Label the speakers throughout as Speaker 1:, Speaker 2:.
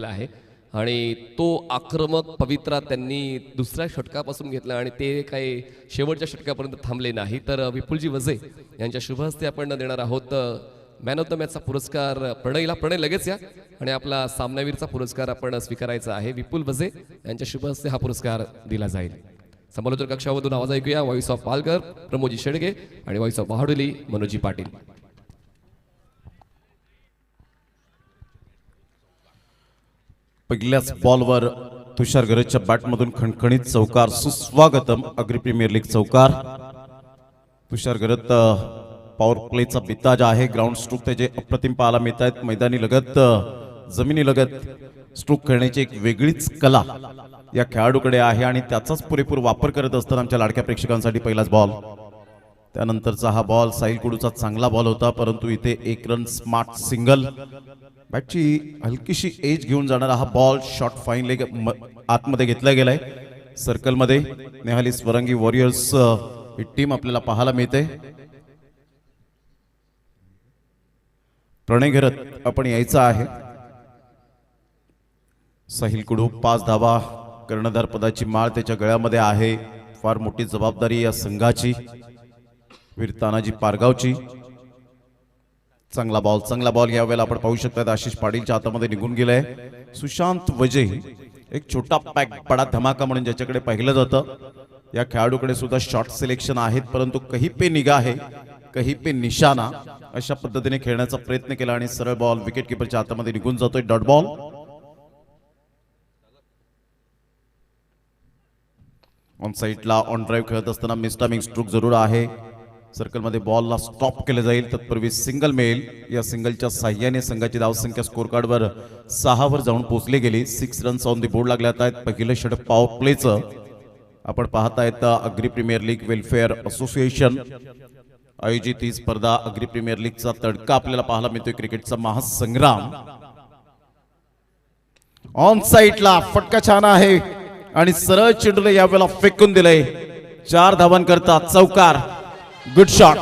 Speaker 1: आहे आणि तो आक्रमक पवित्रा त्यांनी दुसऱ्या षटकापासून घेतला आणि ते काही शेवटच्या षटकापर्यंत थांबले नाही. तर विपुलजी वजे यांच्या शुभ हस्ते आपण देणार आहोत मॅन ऑफ द मॅचचा पुरस्कार प्रणयला. प्रणय लगेच या आणि आपला सामनावीरचा पुरस्कार आपण स्वीकारायचा आहे. विपुल वजे यांच्या शुभ हस्ते हा पुरस्कार दिला जाईल. समालोचक कक्षामधून आवाज ऐकूया. व्हॉइस ऑफ पालघर प्रमोदजी शेडगे आणि व्हॉइस ऑफ बहाडोली मनोजी पाटील.
Speaker 2: पहिल्याच बॉलवर तुषार गरजच्या बॅटमधून खणखणीत चौकार. सुस्वागतम अग्री प्रीमियर लीग चौकार. तुषार गरज पॉवर प्लेचा बिताज आहे. ग्राउंड स्ट्रोक त्याचे अप्रतिम पाहायला मिळत आहेत. मैदानी लगत जमिनी लगत स्ट्रोक खेळण्याची एक वेगळीच कला या खेळाडूकडे आहे आणि त्याचाच पुरेपूर वापर करत असताना आमच्या लाडक्या प्रेक्षकांसाठी पहिलाच बॉल. त्यानंतरचा हा बॉल साहिल कुडूचा चांगला बॉल होता, परंतु इथे एक रन स्मार्ट सिंगल. बॅटची हलकीशी एज घेऊन जाणारा हा बॉल शॉर्ट फाईन लेग आतमध्ये घेतला गेलाय. सर्कलमध्ये नेहाली स्वरंगी वॉरियर्स ही टीम आपल्याला पाहायला मिळते. प्रणय घरत आपण यायचं आहे. साहिल कुडू 5 धावा कर्णधार पदाची माळ त्याच्या गळ्यामध्ये आहे. फार मोठी जबाबदारी या संघाची. वीर तानाजी पारगावची. चांगला बॉल यावेळेला आपण पाहू शकता आशिष पाटीलच्या हातामध्ये निघून गेलाय. सुशांत वजे एक छोटा पॅक बडा धमाका म्हणून ज्याच्याकडे पाहिलं जातं. या खेळाडूकडे सुद्धा शॉर्ट सिलेक्शन आहेत, परंतु कहीं पे निगाह है कहीं पे निशाणा अशा पद्धतीने खेळण्याचा प्रयत्न केला आणि सरळ बॉल विकेट कीपरच्या हातामध्ये निघून जातोय. Dot ball. ऑन साइडला ऑन ड्राइव्ह खेळत असताना मिसटायमिंग स्ट्रोक जरूर आहे. सर्कलमध्ये बॉलला स्टॉप केलं जाईल. तत्पूर्वी सिंगल मिळेल. या सिंगलच्या साह्याने संघाची धावसंख्या स्कोर कार्डवर 6 वर जाऊन पोहोचली गेली. 6 रन्स ऑन दी बोर्ड लागल्यात आहेत. पहिलं षटक पॉवर प्लेचं आपण पाहतायत. Agri premier league welfare association आयोजित ही स्पर्धा. अग्री प्रीमियर लीगचा तडका आपल्याला पाहायला मिळतोय. क्रिकेटचा महासंग्राम. ऑन साइडला फटका छान आहे आणि सरळ चेंडूला यावेळेला फेकून दिलंय. 4 धावांकरता चौकार. Good shot.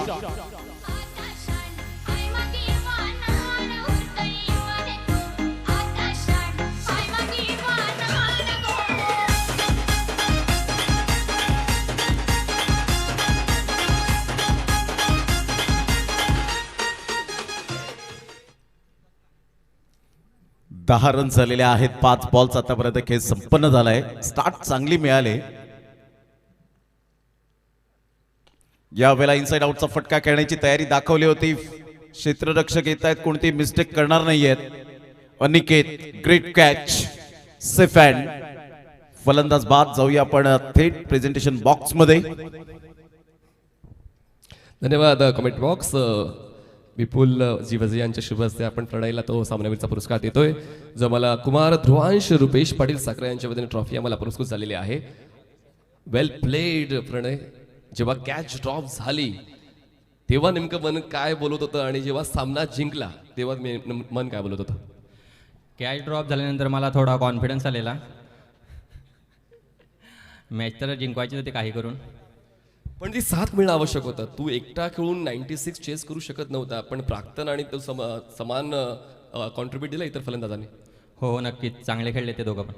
Speaker 2: दहा रन झालेले आहेत. 5 बॉल्स आतापर्यंत खेळ संपन्न झालाय. स्टार्ट चांगली मिळाले. यावेळेला इनसाइड आउटचा फटका खेळण्याची तयारी दाखवली होती. क्षेत्ररक्षक येत आहेत, कोणती मिस्टेक करणार नाहीयेत. Aniket great catch. Safe hand. फलंदाज बाद. जाऊया आपण थेट प्रेझेंटेशन बॉक्स मध्ये.
Speaker 1: धन्यवाद कमेंट बॉक्स. विपुल जी वजे यांच्या शुभ हस्ते आपण प्रणयला तो सामनावीरचा पुरस्कार देतोय. जो मला कुमार ध्रुवांश रुपेश पाटील साखरे यांच्या वतीने ट्रॉफी आम्हाला पुरस्कृत झालेली आहे. वेल प्लेड प्रणय. जेव्हा कॅच ड्रॉप झाली तेव्हा नेमकं मन काय बोलत होतं आणि जेव्हा सामना जिंकला तेव्हा मन काय बोलत होतं?
Speaker 3: कॅच ड्रॉप झाल्यानंतर मला थोडा कॉन्फिडन्स आलेला. मॅच तर जिंकवायची होती काही करून,
Speaker 1: पण ती साथ मिळणं आवश्यक होतं. तू एकटा खेळून 96 चेस करू शकत नव्हता, पण प्राक्तन आणि तो समान कॉन्ट्रीब्यूट दिला इतर फलंदाजांनी.
Speaker 3: हो नक्कीच चांगले खेळले ते दोघं पण.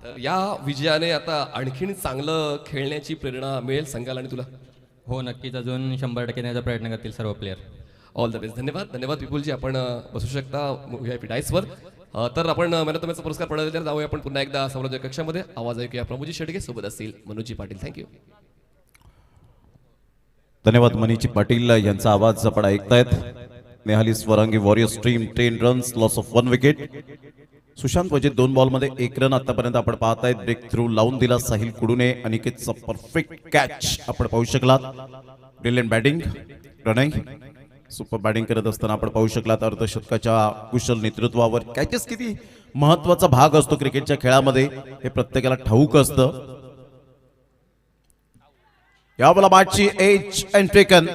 Speaker 1: तर या विजयाने आता आणखीन चांगलं खेळण्याची प्रेरणा मिळेल संघाला आणि तुला.
Speaker 3: हो नक्कीच अजून 100% देण्याचा प्रयत्न करतील सर्व प्लेयर.
Speaker 1: All the best. धन्यवाद विपुलजी. आपण बसू शकता VIP डायसवर. तर आपण मॅन ऑफ द मॅचचा पुरस्कार पडला जाऊया आपण पुन्हा एकदा समालोचक कक्षामध्ये. आवाज ऐकूया. प्रमोदजी शेडगे सोबत असतील मनोजी पाटील. थँक्यू.
Speaker 2: धन्यवाद मनीजी पाटील यांचा आवाज आपण ऐकतायत. Nehali Swarangi warriors team 10 runs loss of 1 wicket. Sushant Waje 2 बॉलमध्ये 1 run आतापर्यंत आपण पाहतायत. ब्रेक थ्रू लावून दिला साहिल कुडूने. अनिकेतचा परफेक्ट कॅच आपण पाहू शकलात. ब्रिलियंट बॅटिंग प्रणय. सुपर बॅटिंग करत असताना आपण पाहू शकलात. अर्धशतकाच्या कुशल नेतृत्वावर कॅचेस किती महत्वाचा भाग असतो क्रिकेटच्या खेळामध्ये हे प्रत्येकाला ठाऊक असतं. यावेळेला बॅटची एज अँड टेकन.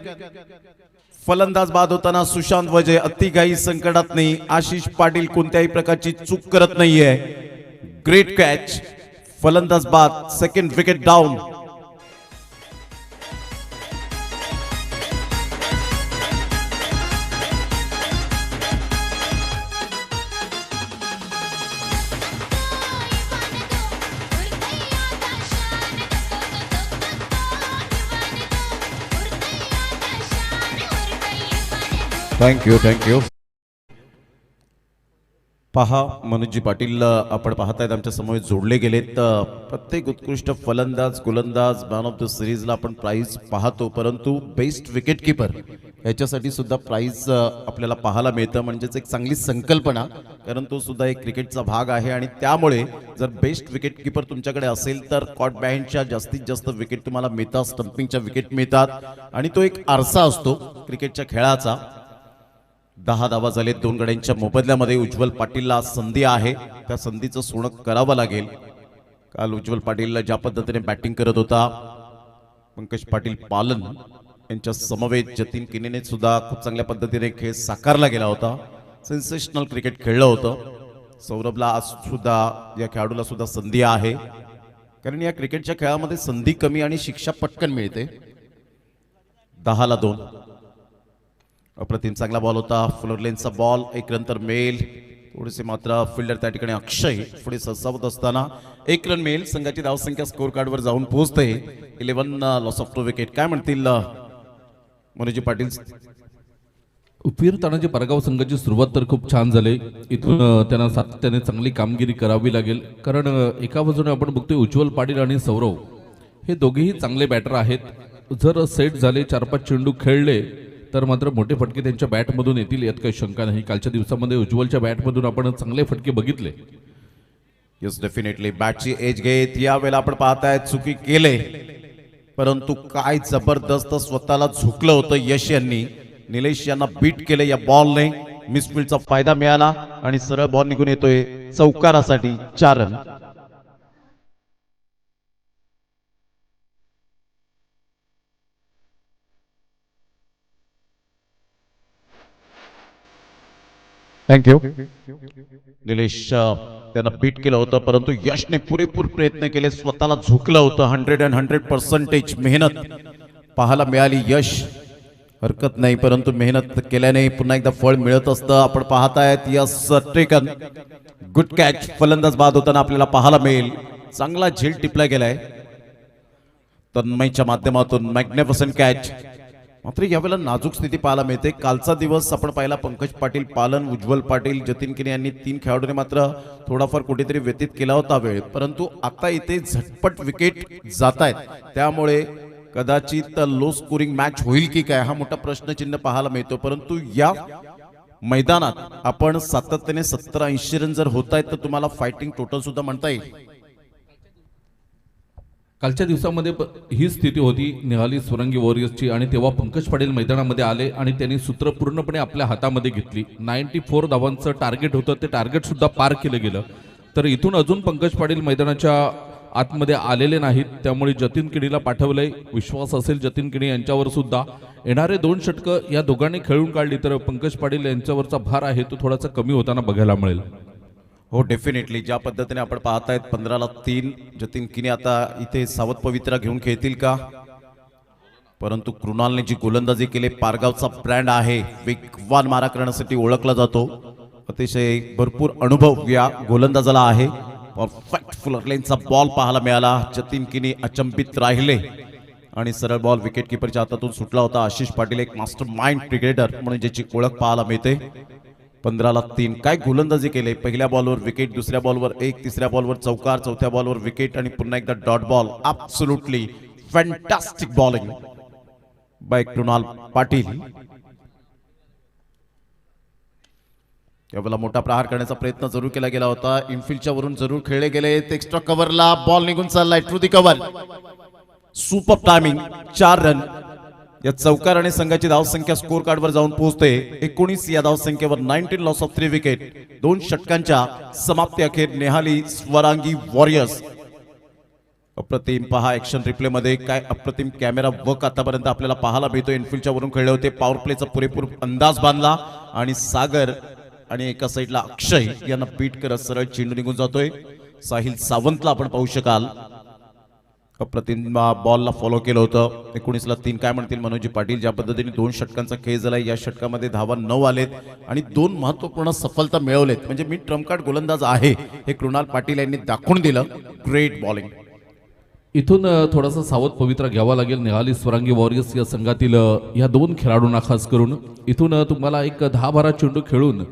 Speaker 2: फलंदाज बाद होताना सुशांत वजे अतिघाई संकटात नाही. आशिष पाटील कोणत्याही प्रकारची चूक करत नाहीये. Great catch. फलंदाज बाद. Second wicket down. थँक्यू पहा मनोजी पाटील आपण पाहतायत आमच्या समोर जोडले गेलेत. प्रत्येक उत्कृष्ट फलंदाज गोलंदाज मॅन ऑफ द सिरीजला आपण प्राइज पाहतो, परंतु बेस्ट विकेट किपर याच्यासाठी सुद्धा प्राइज आपल्याला पाहायला मिळतं. म्हणजेच एक चांगली संकल्पना, कारण तो सुद्धा एक क्रिकेटचा भाग आहे. आणि त्यामुळे जर बेस्ट विकेट किपर तुमच्याकडे असेल तर कॉट बॅहँडच्या जास्तीत जास्त विकेट तुम्हाला मिळतात, स्टंपिंगच्या विकेट मिळतात आणि तो एक आरसा असतो क्रिकेटच्या खेळाचा. 10 धावा झाले 2 गड्यांच्या मोबदल्यामध्ये. उज्ज्वल पाटीलला संधी आहे, त्या संधीचं सोनं करावं लागेल. काल उज्ज्वल पाटील ज्या पद्धतीने बॅटिंग करत होता, पंकज पाटील पालन यांच्या समवेत जतीन किनीने सुद्धा खूप चांगल्या पद्धतीने खेळ साकारला गेला होता. सेन्सेशनल क्रिकेट खेळलं होतं. सौरभला आज सुद्धा या खेळाडूला सुद्धा संधी आहे, कारण या क्रिकेटच्या खेळामध्ये संधी कमी आणि शिक्षा पटकन मिळते. 10-2. अप्रतिम चांगला बॉल होता. फुलर लेनचा बॉल, 1 रन तर मिळेल. थोडेसे मात्र फिल्डर त्या ठिकाणी अक्षय पुढे सरसावत असताना 1 रन मिळेल. संघाची धावसंख्या स्कोर कार्डवर जाऊन पोहोचते. 11 लॉस ऑफ 2 विकेट. काय म्हणतील मनोजी पाटील?
Speaker 4: उपवीर तानाजी पारगाव संघाची सुरुवात तर खूप छान झाली. इथून त्यांना सातत्याने चांगली कामगिरी करावी लागेल, कारण एका बाजूने आपण बघतोय उज्ज्वल पाटील आणि सौरव हे दोघेही चांगले बॅटर आहेत. जर सेट झाले, 4-5 चेंडू खेळले तर मात्र मोठे फटके त्यांच्या बॅटमधून येतील, यात काही शंका नाही. कालच्या दिवसामध्ये उज्ज्वलच्या बॅटमधून आपण चांगले फटके बघितले.
Speaker 2: येस, डेफिनेटली बॅटची एज घेत यावेळेला आपण पाहताय चुकी केले, परंतु काय जबरदस्त स्वतःला झुकलं होतं यश यांनी. निलेश यांना बीट केले या बॉलने. मिसफील्डचा फायदा मिळाला आणि सरळ बॉल निघून येतोय चौकारासाठी. 4 रन. थँक्यू. निलेश त्यांना बीट केलं होतं, परंतु यशने पुरेपूर प्रयत्न केले, स्वतःला झुकलं होतं. 100% मेहनत पाहायला मिळाली. यश हरकत नाही, परंतु मेहनत केल्याने पुन्हा एकदा फळ मिळत असतं. आपण पाहतायत यस टेकन. Good catch. फलंदाज बाद होताना आपल्याला पाहायला मिळेल. चांगला झेल टिपला गेलाय तन्मयच्या माध्यमातून. Magnificent catch. मात्र यावेळेला नाजूक स्थिती पाहायला मिळते. कालचा दिवस आपण पाहिला, पंकज पाटील पालन, उज्ज्वल पाटील, जतीन किनी यांनी 3 खेळाडूंनी मात्र थोडाफार कुठेतरी व्यतीत केला होता वेळ, परंतु आता इथे झटपट विकेट जात आहेत. त्यामुळे कदाचित लो स्कोरिंग मॅच होईल की काय हा मोठा प्रश्नचिन्ह पाहायला मिळतो. परंतु या मैदानात आपण सातत्याने 70-80 रन जर होत आहेत तर तुम्हाला फायटिंग टोटल सुद्धा म्हणता येईल.
Speaker 4: कालच्या दिवसामध्ये ही स्थिती होती निहाली स्वरंगी वॉरियर्सची, आणि तेव्हा पंकज पाटील मैदानामध्ये आले आणि त्यांनी सूत्र पूर्णपणे आपल्या हातामध्ये घेतली. 94 धावांचं टार्गेट होतं, ते टार्गेट सुद्धा पार केलं गेलं. तर इथून अजून पंकज पाटील मैदानाच्या आतमध्ये आलेले नाहीत, त्यामुळे जतीन किणीला पाठवलंय. विश्वास असेल जतीन किणी यांच्यावर सुद्धा. येणारे 2 षटकं या दोघांनी खेळून काढली तर पंकज पाटील यांच्यावरचा भार आहे तो थोडासा कमी होताना बघायला मिळेल.
Speaker 2: हो, डेफिनेटली ज्या पद्धतीने आपण पाहतायत 15-3 जतीन किनी आता इथे सावध पवित्रा घेऊन खेळतील का? परंतु कृणालने जी गोलंदाजी केली, पारगावचा ब्रँड आहे, वेगवान मारा करण्यासाठी ओळखला जातो. अतिशय भरपूर अनुभव या गोलंदाजाला आहे. परफेक्ट फुलर लेनचा बॉल पाहायला मिळाला. जतीन किनी अचंबित राहिले आणि सरळ बॉल विकेट किपरच्या हातातून सुटला होता. आशिष पाटील एक मास्टर माइंड क्रिकेटर म्हणून ज्याची ओळख पाहायला मिळते. 15-3 काय गोलंदाजी केले. पहिल्या बॉलवर विकेट, दुसऱ्या बॉलवर 1, तिसऱ्या बॉलवर चौकार, चौथ्या बॉलवर विकेट आणि पुन्हा एकदा dot ball. Absolutely fantastic bowling bye Krunal Patil. यावेळेला मोठा प्रहार करण्याचा प्रयत्न जरूर केला गेला होता. इनफिल्डच्या वरून जरूर खेळले गेले. एक्स्ट्रा कव्हरला बॉल निघून चाललाय through the cover. Super timing. 4 run. या चौकाराने संघाची धावसंख्या स्कोर कार्डवर जाऊन पोहोचते 19 या धावसंख्येवर. 19 लॉस ऑफ 3 विकेट. 2 षटकांच्या समाप्ती अखेर निहाली स्वरांगी वॉरियर्स. अप्रतिम पहा ऍक्शन रिप्ले मध्ये काय अप्रतिम कॅमेरा वर्क आतापर्यंत आपल्याला पाहायला मिळतो. इनफिल्डच्या वरून खेळले होते. पॉवर प्लेचा पुरेपूर अंदाज बांधला आणि सागर आणि एका साईडला अक्षय यांना बीट करत सरळ चेंडू निघून जातोय. साहिल सावंतला आपण पाहू शकाल. अप्रतिम बॉलला फॉलो केलं होतं. 19-3 काय म्हणतील मनोजी पाटील? ज्या पद्धतीने 2 षटकांचा खेळ झाला, या षटकामध्ये धावा 9 आलेत आणि 2 महत्वपूर्ण सफलता मिळवलेत. म्हणजे मी ट्रम्प कार्ड गोलंदाज आहे हे कृणाल पाटील यांनी दाखवून दिलं. Great bowling.
Speaker 4: इथून थोडासा सावध पवित्रा घ्यावा लागेल निहाली स्वरांगी वॉरियर्स या संघातील या दोन खेळाडूंना खास करून. इथून तुम्हाला एक 10-12 चेंडू खेळून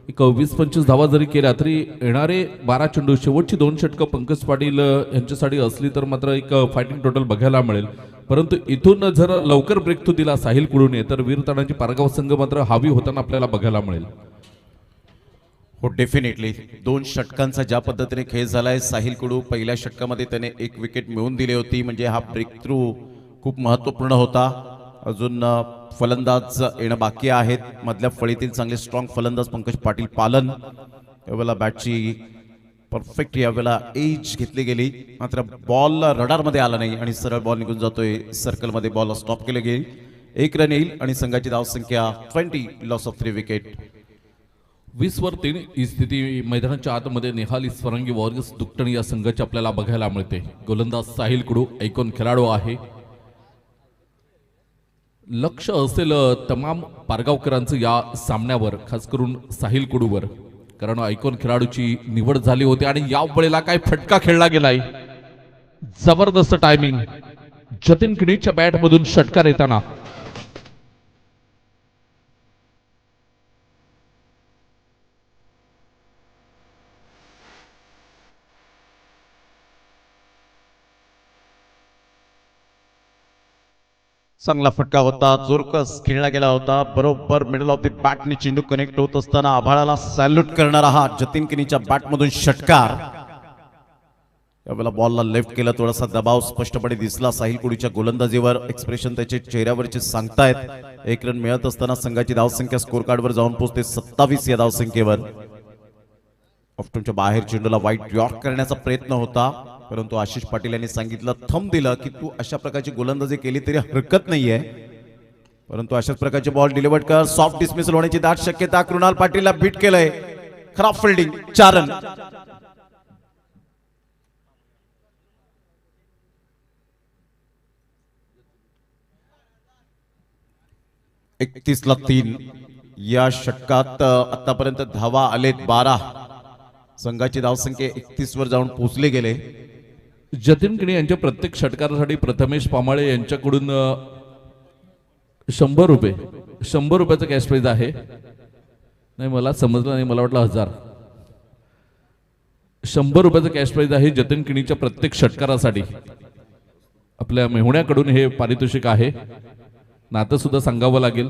Speaker 4: एक 20-25 धावा जरी केल्या तरी येणारे 12 चेंडू शेवटची 2 षटकं पंकज पाटील यांच्यासाठी असली तर मात्र एक फायटिंग टोटल बघायला मिळेल. परंतु इथून जर लवकर ब्रेक थ्रू दिला साहिल कुडूने तर वीरतानाची पारगाव संघ मात्र हावी होताना आपल्याला बघायला मिळेल.
Speaker 2: हो डेफिनेटली 2 षटकांचा ज्या पद्धतीने खेळ झालाय, साहिल कुडू पहिल्या षटकामध्ये त्याने 1 विकेट मिळवून दिली होती, म्हणजे हा ब्रेक थ्रू खूप महत्त्वपूर्ण होता. अजून फलंदाज येणं बाकी आहेत. मधल्या फळीतील चांगले स्ट्रॉंग फलंदाज पंकज पाटील पालन. यावेळेला बॅटची परफेक्ट यावेळेला एज घेतली गेली, मात्र बॉल रडारमध्ये आला नाही आणि सरळ बॉल निघून जातोय सर्कलमध्ये. बॉल स्टॉप केले गेली, 1 रन येईल आणि संघाची धावसंख्या 20, लॉस ऑफ 3 विकेट.
Speaker 4: 20-3 ही स्थिती मैदानाच्या आतमध्ये निहाली स्वरांगी वॉरियर्स दुकटणी या संघाची आपल्याला बघायला मिळते. गोलंदाज साहिल कुडू ऐकून खेळाडू आहे. लक्ष असेल तमाम पारगावकरांचं या सामन्यावर, खास करून साहिल कुडूवर, कारण ऐकून खेळाडूची निवड झाली होती आणि या वेळेला काय फटका खेळला गेलाय. जबरदस्त टायमिंग, जतीन किणीच्या बॅटमधून षटकार येताना
Speaker 2: चांगला फटका होता, जोरकस खेळला गेला होता. बरोबर मिडल ऑफ द बॅटने चेंडू कनेक्ट होत असताना आभाळाला सॅल्यूट करणारा हा जतीन किनीच्या बॅटमधून षटकार. यावेळेला बॉलला लेफ्ट केला, थोडासा दबाव स्पष्टपणे दिसला साहिल कुडूच्या गोलंदाजीवर. एक्सप्रेशन त्याचे चेहऱ्यावरचे सांगतायत. 1 रन मिळत असताना संघाची धावसंख्या स्कोर कार्डवर जाऊन पोहोचते 27 या धावसंख्येवर. ऑफ्टनच्या बाहेर चेंडूला वाईट यॉर्क करण्याचा प्रयत्न होता, परंतु आशिष पाटील यांनी सांगितलं, थंब दिलं की तू अशा प्रकारची गोलंदाजी केली तरी हरकत नाहीये, परंतु अशाच प्रकारचे बॉल डिलिव्हर्ड कर. सॉफ्ट डिसमिसल होण्याची दाट शक्यता. कृणाल पाटीलला बीट केलंय. खराब फिल्डिंग, 4 रन. (31-3) या षटकात आतापर्यंत धावा आलेत 12. संघाची धावसंख्या 31 वर जाऊन पोहोचले गेले.
Speaker 4: जतीन किणी यांच्या प्रत्येक षटकारासाठी प्रथमेश पामाळे यांच्याकडून 100 रुपयाचं कॅश प्राइज आहे. नाही, मला समजलं नाही, मला वाटलं 1000. 100 रुपयाचं कॅश प्राइज आहे जतीन किणीच्या प्रत्येक षटकारासाठी. आपल्या मेहुण्याकडून हे पारितोषिक आहे. नातं सुद्धा सांगावं लागेल.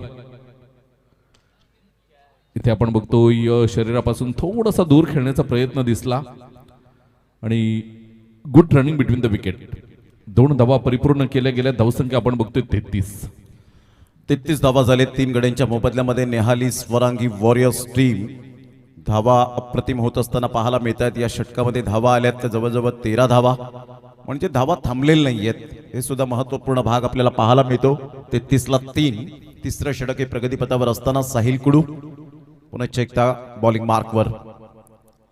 Speaker 4: इथे आपण बघतोय शरीरापासून थोडासा दूर खेळण्याचा प्रयत्न दिसला आणि good running between the wicket. 2 धावा परिपूर्ण केल्या गेल्या. धावसंख्या आपण बघतोय 33
Speaker 2: धावा झाले 3 गड्यांच्या मोबदल्यामध्ये. नेहाली स्वरांगी वॉरियर्स टीम धावा अप्रतिम होत असताना पाहायला मिळतात. या षटकामध्ये धावा आल्यात तर जवळजवळ 13 धावा, म्हणजे धावा थांबलेल्या नाहीयेत. हे सुद्धा महत्वपूर्ण भाग आपल्याला पाहायला मिळतो. 33-3 तिसरं षटक हे प्रगतीपथावर असताना साहिल कुडू पुन्हा एकदा बॉलिंग मार्कवर.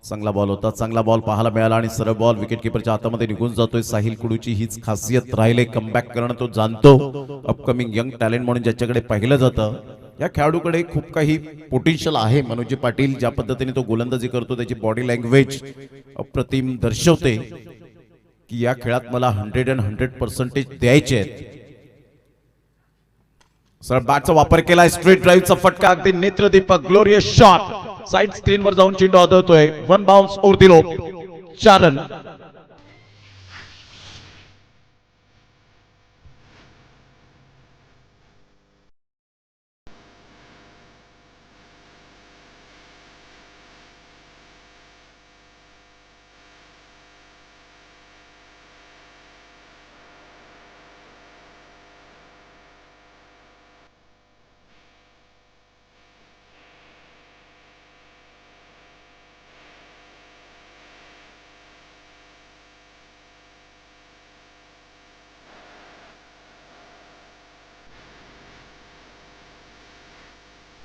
Speaker 2: चांगला बॉल होता, चांगला बॉल पाहायला मिळाला आणि सरळ बॉल विकेट किपरच्या हातामध्ये निघून जातोय. साहिल कुडूची हीच खासियत राहिले, कमबॅक करणं तो जाणतो. अपकमिंग यंग टॅलेंट म्हणून ज्याच्याकडे पाहिलं जातं, या खेळाडूकडे खूप काही पोटेन्शियल आहे. मनोज पाटील ज्या पद्धतीने तो गोलंदाजी करतो, त्याची बॉडी लँग्वेज अप्रतिम दर्शवते की या खेळात मला 100% द्यायचे आहेत. सर बॅटचा वापर केलाय, स्ट्रेट ड्राईव्हचा फटका, अगदी नेत्रदीपक ग्लोरियस शॉट. साइड स्क्रीनवर जाऊन चेंडू आदळतोय. 1 bounce over the rope, 4 run.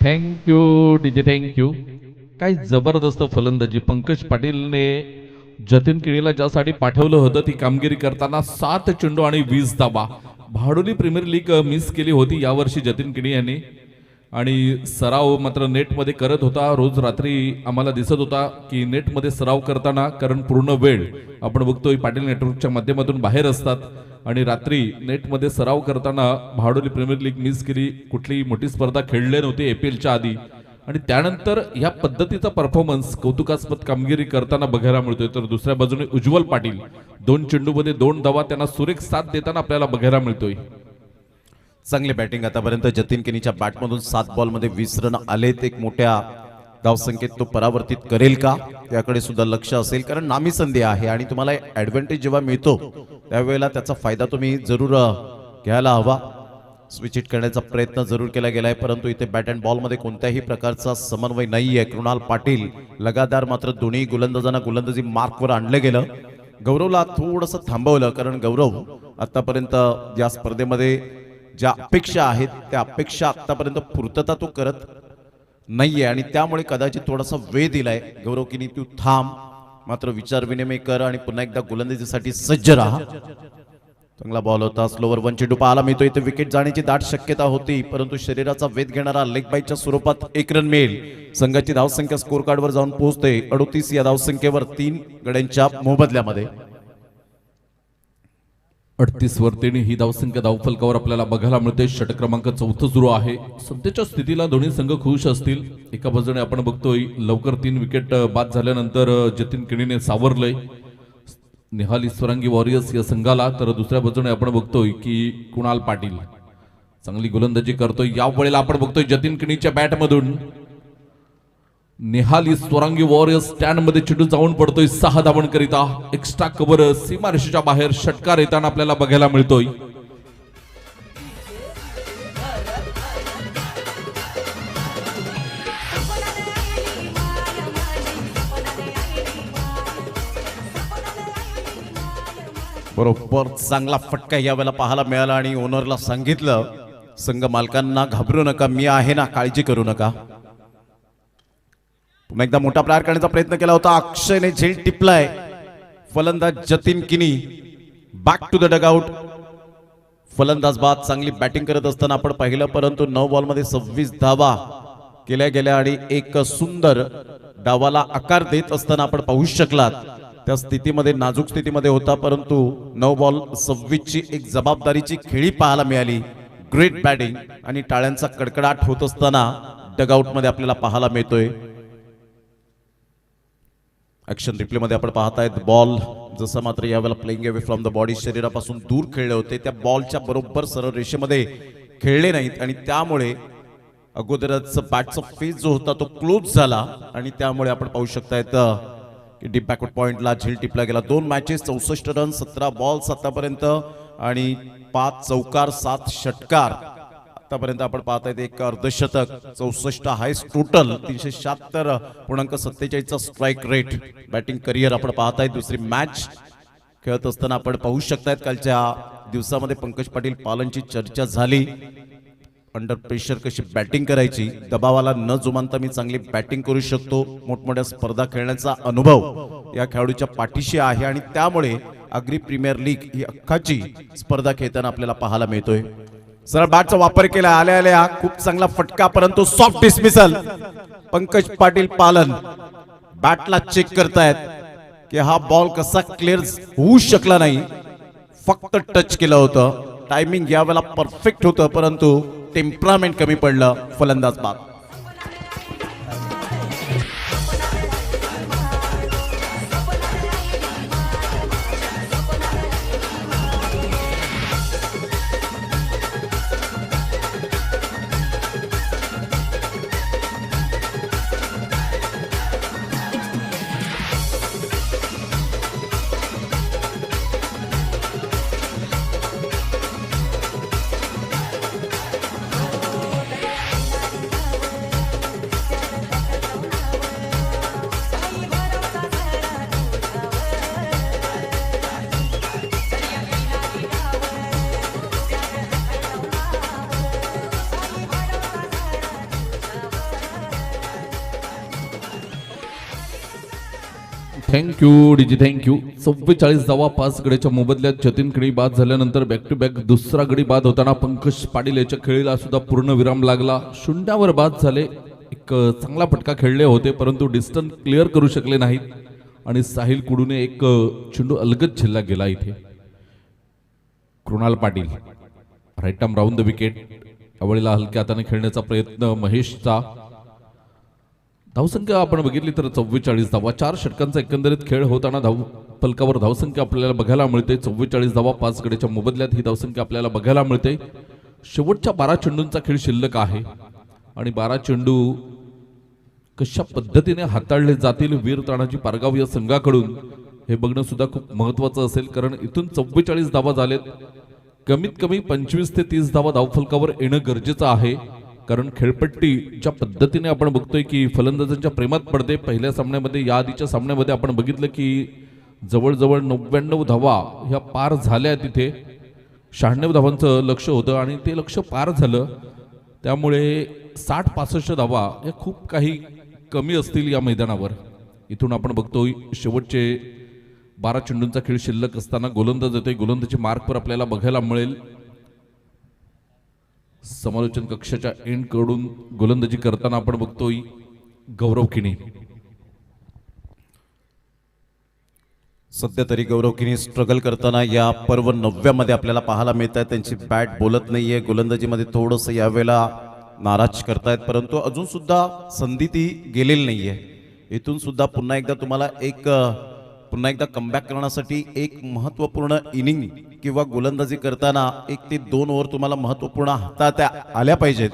Speaker 4: Thank you DJ, thank you. काय जबरदस्त फलंदाजी. पंकज पाटीलने जतीन किणीला ज्यासाठी पाठवलं होतं ती कामगिरी करताना 7 चेंडू आणि 20 धावा. भाडोली प्रीमियर लीग मिस केली होती यावर्षी जतीन किणी यांनी. आणि सराव मात्र नेटमध्ये करत होता. रोज रात्री आम्हाला दिसत होता की नेटमध्ये सराव करताना, कारण पूर्ण वेळ आपण बघतोय पाटील नेटवर्कच्या माध्यमातून बाहेर असतात आणि रात्री नेटमध्ये सराव करताना भाडोली प्रीमियर लीग मिस केली. कुठलीही मोठी स्पर्धा खेळले नव्हते APLच्या आधी आणि त्यानंतर या पद्धतीचा परफॉर्मन्स कौतुकास्पद कामगिरी करताना बघायला मिळतोय. तर दुसऱ्या बाजूने उज्ज्वल पाटील 2 चेंडूमध्ये 2 धावा त्यांना सुरेख साथ देताना आपल्याला बघायला मिळतोय.
Speaker 2: चांगली बॅटिंग आतापर्यंत जतीन केनीच्या बॅटमधून 7 बॉलमध्ये 20 रन आलेत. एक मोठ्या धावसंख्येत तो परावर्तित करेल का याकडे सुद्धा लक्ष असेल, कारण नामी संधी आहे आणि तुम्हाला ऍडव्हान्टेज जेव्हा मिळतो त्यावेळेला त्याचा फायदा तुम्ही जरूर घ्यायला हवा. स्विच हिट करण्याचा प्रयत्न जरूर केला गेलाय, परंतु इथे बॅट अँड बॉलमध्ये कोणत्याही प्रकारचा समन्वय नाहीये. कृणाल पाटील लगातार मात्र दोन्ही गोलंदाजांना गोलंदाजी मार्कवर आणलं गेलं. गौरवला थोडंसं थांबवलं, कारण गौरव आतापर्यंत या स्पर्धेमध्ये ज्या अपेक्षा आहेत त्या अपेक्षा आतापर्यंत पूर्तता तो करत नाहीये आणि त्यामुळे कदाचित थोडासा वेळ दिलाय. गौरव की तू थांब, मात्र विचार विनिमय कर आणि पुन्हा एकदा गोलंदाजीसाठी सज्ज राहा. चांगला बॉल होता. स्लोवर 1 चेंडू पाहायला मिळतो. इथे विकेट जाण्याची दाट शक्यता होती, परंतु शरीराचा वेध घेणारा लेग बाईच्या स्वरूपात 1 रन मिळेल. संघाची धावसंख्या स्कोर कार्डवर जाऊन पोहोचते 38 या धावसंख्येवर 3 गड्यांच्या मोबदल्यामध्ये.
Speaker 4: 38 वर 3 ही धावसंख्या धावफलकावर आपल्याला बघायला मिळते. षटक क्रमांक 4 सुरू आहे. सध्याच्या स्थितीला दोन्ही संघ खुश असतील. एका बाजूने आपण बघतोय लवकर 3 विकेट बाद झाल्यानंतर जतीन केणीने सावरलंय निहाल ईश्वरांगी वॉरियर्स या संघाला, तर दुसऱ्या बाजूने आपण बघतोय की कुणाल पाटील चांगली गोलंदाजी करतोय. या वेळेला आपण बघतोय जतीन केणीच्या बॅटमधून निहाल ईश्वरांगी वॉरियर्स स्टँड मध्ये चेंडू जाऊन पडतोय 6 धावांकरिता. एक्स्ट्रा कव्हर सीमारेषेच्या बाहेर षटकार येताना आपल्याला बघायला मिळतोय.
Speaker 2: बरोबर चांगला फटका यावेळेला पाहायला मिळाला आणि ओनरला सांगितलं संघ मालकांना घाबरू नका, मी आहे ना, काळजी करू नका. पुन्हा एकदा मोठा प्रहार करण्याचा प्रयत्न केला होता. अक्षयने झेल टिपलाय. फलंदाज जतीन किनी बॅक टू द डगआउट. फलंदाज बाद चांगली बॅटिंग करत असताना आपण पाहिलं, परंतु 9 बॉलमध्ये 26 धावा केल्या गेल्या आणि एक सुंदर डावाला आकार देत असताना आपण पाहू शकलात. त्या स्थितीमध्ये नाजूक स्थितीमध्ये होता, परंतु 9 बॉल 26 ची एक जबाबदारीची खेळी पाहायला मिळाली. ग्रेट बॅटिंग आणि टाळ्यांचा कडकडाट होत असताना डगआउट मध्ये आपल्याला पाहायला मिळतोय. ऍक्शन रिप्ले मध्ये आपण पाहतायत बॉल जसं मात्र यावेळेला playing away from the body, शरीरापासून दूर खेळले होते. त्या बॉलच्या बरोबर सरळ रेषेमध्ये खेळले नाहीत आणि त्यामुळे अगोदरच बॅटचा फेस जो होता तो क्लोज झाला आणि त्यामुळे आपण पाहू शकतायत की डीप बॅकवर्ड पॉइंटला झेल टिपला गेला. 2 मॅचेस 64 रन 17 बॉल्स आतापर्यंत आणि 5 चौकार 7 षटकार. आतापर्यंत आपण पाहतायत एक अर्धशतक, 64 हायस्ट टोटल, 376.47 चा स्ट्राईक रेट. बॅटिंग करिअर आपण पाहतायत. दुसरी मॅच खेळत असताना आपण पाहू शकतायत कालच्या दिवसामध्ये पंकज पाटील पालनची चर्चा झाली. अंडर प्रेशर कशी बॅटिंग करायची, दबावाला न जुमानता मी चांगली बॅटिंग करू शकतो. मोठमोठ्या स्पर्धा खेळण्याचा अनुभव या खेळाडूच्या पाठीशी आहे आणि त्यामुळे अग्री प्रीमियर लीग ही अख्खाची स्पर्धा खेळताना आपल्याला पाहायला मिळतोय. सरळ बॅटचा वापर केला. आल्या आल्या खूप चांगला फटका, परंतु सॉफ्ट डिसमिसल. पंकज पाटील पालन बॅटला चेक करतायत की हा बॉल कसा क्लिअर होऊ शकला नाही. फक्त टच केलं होतं. टायमिंग यावेळेला परफेक्ट होतं, परंतु टेम्परामेंट कमी पडलं. फलंदाज बाद.
Speaker 4: थँक्यू डीजी थँक्यू. 44 धावा 5 गडीच्या मोबदल्यात जतीन केळी बाद झाल्यानंतर बॅक टू बॅक दुसरा गडी बाद होताना पंकज पाटील याच्या खेळीला सुद्धा पूर्ण विराम लागला. शून्यावर बाद झाले. एक चांगला फटका खेळले होते परंतु डिस्टन्स क्लिअर करू शकले नाहीत आणि साहिल कुडूने एक चेंडू अलगद झेलला गेला इथे. Krunal Patil right arm round the wicket. यावेळेला हलक्या हाताने खेळण्याचा प्रयत्न महेशचा. धावसंख्या आपण बघितली तर 44 धावा. 4 षटकांचा एकंदरीत खेळ होताना फलकावर धावसंख्या आपल्याला बघायला मिळते. 44 धावा 5 गडीच्या मोबदल्यात ही धावसंख्या आपल्याला बघायला मिळते. शेवटच्या 12 चेंडूंचा खेळ शिल्लक आहे आणि 12 चेंडू कशा पद्धतीने हाताळले जातील वीर तानाजी पारगाव या संघाकडून हे बघणं सुद्धा खूप महत्वाचं असेल. कारण इथून 44 धावा झालेत. कमीत कमी 25 ते 30 धावा धावफलकावर येणं गरजेचं आहे. कारण खेळपट्टी ज्या पद्धतीने आपण बघतोय की फलंदाजांच्या प्रेमात पडते. पहिल्या सामन्यामध्ये या आधीच्या सामन्यामध्ये आपण बघितलं की जवळजवळ 99 धावा ह्या पार झाल्या. तिथे 96 धावांचं लक्ष होतं आणि ते लक्ष पार झालं. त्यामुळे 60-65 धावा या खूप काही कमी असतील या मैदानावर. इथून आपण बघतोय शेवटचे 12 चेंडूंचा खेळ शिल्लक असताना गोलंदाज येतोय. गोलंदाजी मार्कवर आपल्याला बघायला मिळेल. समालोचन कक्षाच्या एंड कडून गोलंदाजी करताना आपण बघतोय गौरव किणी.
Speaker 2: सध्या तरी गौरव किनी स्ट्रगल करताना या पर्व 9व्या मध्ये आपल्याला पाहायला मिळत आहे. त्यांची बॅट बोलत नाहीये. गोलंदाजीमध्ये थोडंसं यावेळेला नाराज करतायत परंतु अजून सुद्धा संधी ती गेलेली नाहीये. इथून सुद्धा पुन्हा एकदा तुम्हाला पुन्हा एकदा कमबॅक करण्यासाठी एक महत्त्वपूर्ण इनिंग किंवा गोलंदाजी करताना 1 ते 2 ओव्हर तुम्हाला महत्त्वपूर्ण हातात आल्या पाहिजेत.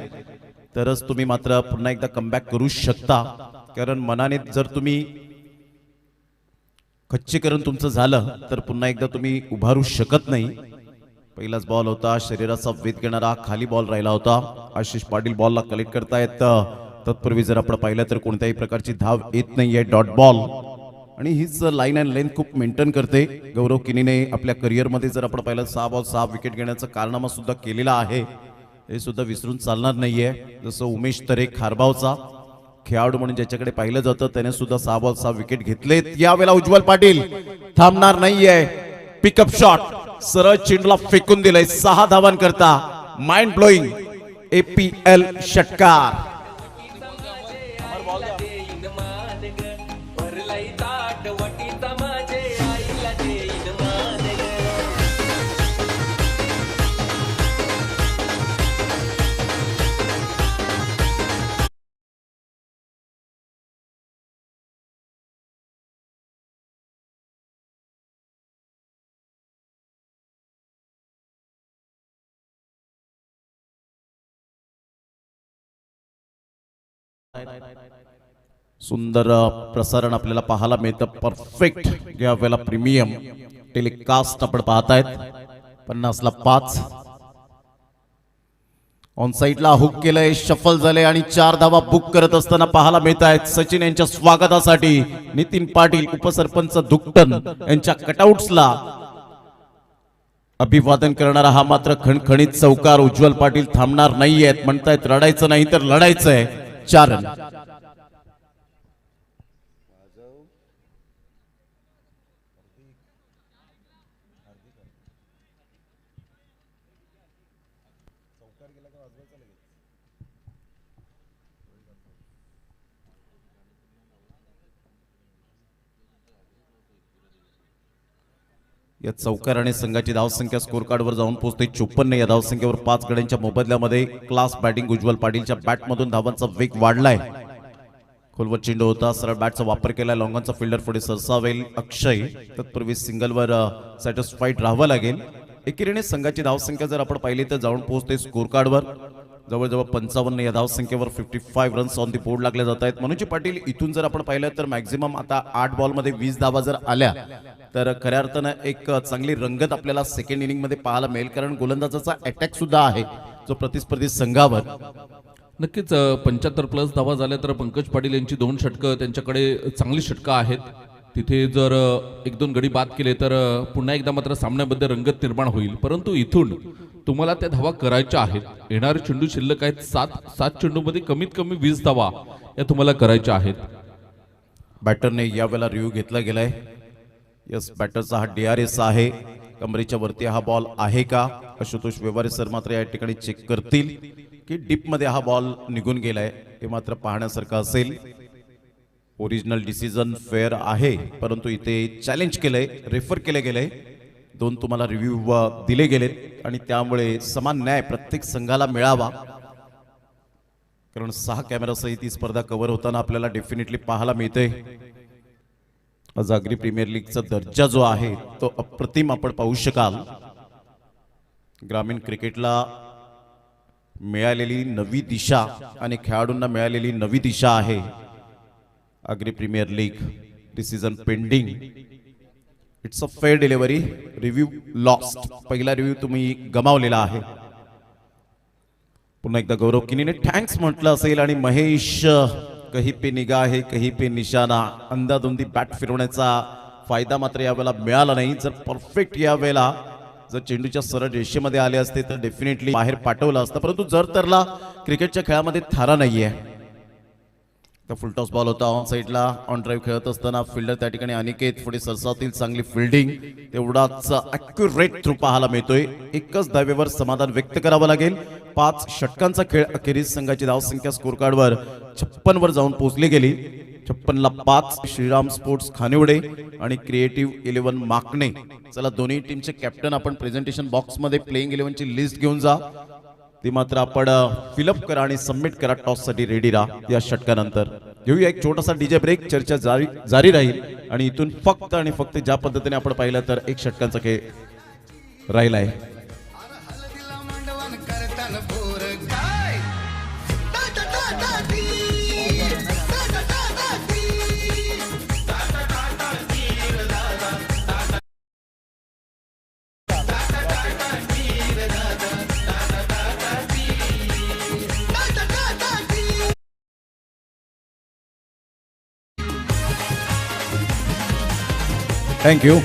Speaker 2: तरच तुम्ही मात्र पुन्हा एकदा कमबॅक करू शकता. कारण मनाने जर तुम्ही खच्चीकरण तुमचं झालं तर पुन्हा एकदा तुम्ही उभारू शकत नाही. पहिलाच बॉल होता. शरीराचा वेध घेणारा खाली बॉल राहिला होता. आशिष पाटील बॉलला कलेक्ट करतायत. तत्पूर्वी जर आपण पाहिलं तर कोणत्याही प्रकारची धाव येत नाहीये. डॉट बॉल आणि हीच लाईन अँड लेंथ खूप मेंटेन करते. गौरव किनीने आपल्या करिअरमध्ये जर आपण पाहिलं 6 बॉल 6 विकेट घेण्याचा कारनामा सुद्धा केलेला आहे. हे सुद्धा विसरून चालणार नाहीये. जसं उमेश तरे खारबावचा खेळाडू म्हणून ज्याच्याकडे पाहिलं जातं त्याने सुद्धा 6 बॉल 6 विकेट घेतलेत. यावेळेला उज्ज्वल पाटील थांबणार नाहीये. पिकअप शॉट सरळ चेंडूला फेकून दिलंय. 6 धावांकरता माइंड ब्लोईंग APL षटकार. सुंदर प्रसारण आपल्याला पाहायला मिळतं. परफेक्ट यावेळेला प्रीमियम टेलिकास्ट आपण पाहतायत. 50ला 5 ऑन साइडला हुक केलंय. शफल झाले आणि 4 धावा बुक करत असताना पाहायला मिळत आहेत. सचिन यांच्या स्वागतासाठी नितीन पाटील उपसरपंच दुकटन यांच्या कटआउट्सला अभिवादन करणारा हा मात्र खणखणीत चौकार. उज्ज्वल पाटील थांबणार नाहीयेत. म्हणतायत रडायचं नाही तर लढायचंय. 4 रन. या चौकाराने संघाची धावसंख्या स्कोर कार्डवर जाऊन पोहोचते 54. या धावसंख्येवर 5 गड्यांच्या मोबदल्यामध्ये क्लास बॅटिंग उज्ज्वल पाटीलच्या बॅटमधून धावांचा वेग वाढलाय. खोलवर चेंडू होता. सरळ बॅटचा वापर केलाय. लॉंगॉनचा फिल्डर पुढे सरसावेल अक्षय. तत्पूर्वी सिंगलवर सॅटिस्फाईड राहावं लागेल. एकीने संघाची धावसंख्या जर आपण पाहिली तर जाऊन पोहोचते स्कोर कार्डवर जवळजवळ 55. या धावसंख्येवर 55 रन्स ऑन दी बोर्ड लागले जात आहेत. मनोज पाटील इथून जर आपण पाहिलं तर मॅक्झिमम आता 8 बॉलमध्ये 20 धावा जर आल्या तर खऱ्या अर्थानं एक चांगली रंगत आपल्याला सेकंड इनिंग मध्ये पाहायला मिळेल. कारण गोलंदाजाचा अटॅक सुद्धा आहे जो प्रतिस्पर्धी संघावर.
Speaker 4: नक्कीच 75+ धावा झाल्या तर पंकज पाटील यांची 2 षटकं त्यांच्याकडे चांगली षटकं आहेत. तिथे जर 1-2 गडी बाद केले तर पुन्हा एकदा मात्र सामन्यामध्ये रंगत निर्माण होईल. परंतु इथून तुम्हाला त्या धावा करायच्या आहेत. येणारे चेंडू शिल्लक आहेत. 7 चेंडूमध्ये कमीत कमी 20 धावा या तुम्हाला करायच्या आहेत.
Speaker 2: बॅटरने यावेळेला रिव्ह्यू घेतला गेलाय. यस, बॅटरचा हा DRS आहे. कमरेच्या वरती हा बॉल आहे का? आशुतोष व्यवहारे सर मात्र या ठिकाणी चेक करतील की डीप मध्ये हा बॉल निघून गेलाय. हे मात्र पाहण्यासारखं असेल. ओरिजिनल डिसिजन फेअर आहे, परंतु इथे चॅलेंज केलंय, रेफर केले गेले. 2 तुम्हाला रिव्ह्यू दिले गेलेत आणि त्यामुळे समान न्याय प्रत्येक संघाला मिळावा. कारण 6 कॅमेरासहित ही स्पर्धा कव्हर होताना आपल्याला डेफिनेटली पाहायला मिळते. आज आगरी प्रीमियर लीगचा दर्जा जो आहे तो अप्रतिम आपण पाहू शकाल. ग्रामीण क्रिकेटला मिळालेली नवी दिशा आणि खेळाडूंना मिळालेली नवी दिशा आहे. Agri premier league decision pending. It's a fair delivery. Review lost. पहिला रिव्ह्यू तुम्ही गमावलेला आहे. पुन्हा एकदा गौरव किनीने थँक्स म्हटलं असेल आणि महेश कहीं पे निगाह है कहीं पे निशाणा. अंदाधुंदी बॅट फिरवण्याचा फायदा मात्र यावेळेला मिळाला नाही. जर परफेक्ट यावेळेला जर चेंडूच्या सरळ रेषेमध्ये आले असते तर डेफिनेटली बाहेर पाठवलं असतं, परंतु जर तरला क्रिकेटच्या खेळामध्ये थारा नाहीये. तर फुल टॉस बॉल होता ऑन साईडला. ऑन ड्राईव्ह खेळत असताना फिल्डर त्या ठिकाणी अनिकेत पुढे सरसावतील. चांगली फिल्डिंग, तेवढाच ॲक्युरेट थ्रू पाहायला मिळतोय. एकच धावेवर समाधान व्यक्त करावं लागेल. 5 षटकांचा खेळ अखेरीस संघाची धावसंख्या स्कोर कार्डवर 56 वर जाऊन पोहोचली गेली. 56 ला 5. श्रीराम स्पोर्ट्स खानिवडे आणि क्रिएटिव्ह 11 माकणे. चला, दोन्ही टीमचे कॅप्टन आपण प्रेझेंटेशन बॉक्स मध्ये प्लेइंग 11ची लिस्ट घेऊन जा. ती मात्र आपण फिलअप करा आणि सबमिट करा. टॉस साठी रेडी राहा. या षटकानंतर घेऊया एक छोटासा डीजे ब्रेक. चर्चा जारी राहील आणि इथून फक्त आणि फक्त ज्या पद्धतीने आपण पाहिलं तर 1 षटकांचा खेळ राहिला आहे. थँक्यू.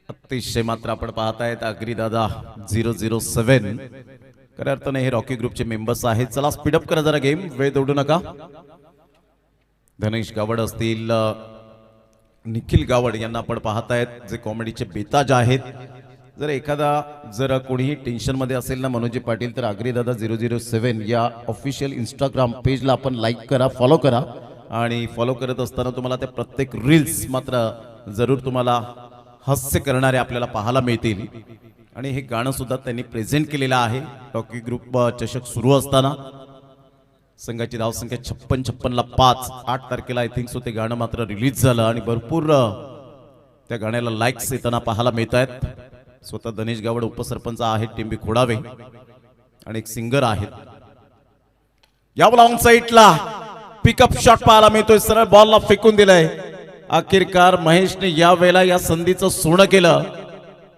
Speaker 2: अतिशय मात्र आपण पाहतायत आगरी दादा 007. खऱ्या अर्थाने हे रॉकी ग्रुपचे मेंबर्स आहेत. चला, स्पीडअप करा जरा गेम. वेळ दौडू नका. धनेश गावड असतील, निखिल गावड यांना आपण पाहतायत जे कॉमेडीचे बेताज आहेत. जर कोणीही टेन्शन मध्ये असेल ना मनोजी पाटील, तर आगरी दादा 007 या ऑफिशियल इंस्टाग्राम पेजला आपण लाईक करा, फॉलो करा. आणि फॉलो करत असताना तुम्हाला त्या प्रत्येक रील्स मात्र जरूर तुम्हाला हास्य करणारे आपल्याला पाहायला मिळतील. आणि हे गाणं सुद्धा त्यांनी प्रेझेंट केलेलं आहे. रॉकी ग्रुप चषक सुरू असताना संघाची धावसंख्या 56 ला 5. 8 तारखेला आय थिंक सो ते गाणं मात्र रिलीज झालं आणि भरपूर त्या गाण्याला लाईक्स येताना पाहायला मिळत आहेत. स्वतः धनेश गावड उपसरपंच आहेत टिंबी खोडावे आणि एक सिंगर आहेत. यावला ऑन साईडला पिकअप शॉट पाहायला मिळतोय. सरळ बॉलला फेकून दिलाय. अखेरकार महेशने या वेळेला या संधीचं सोनं केलं.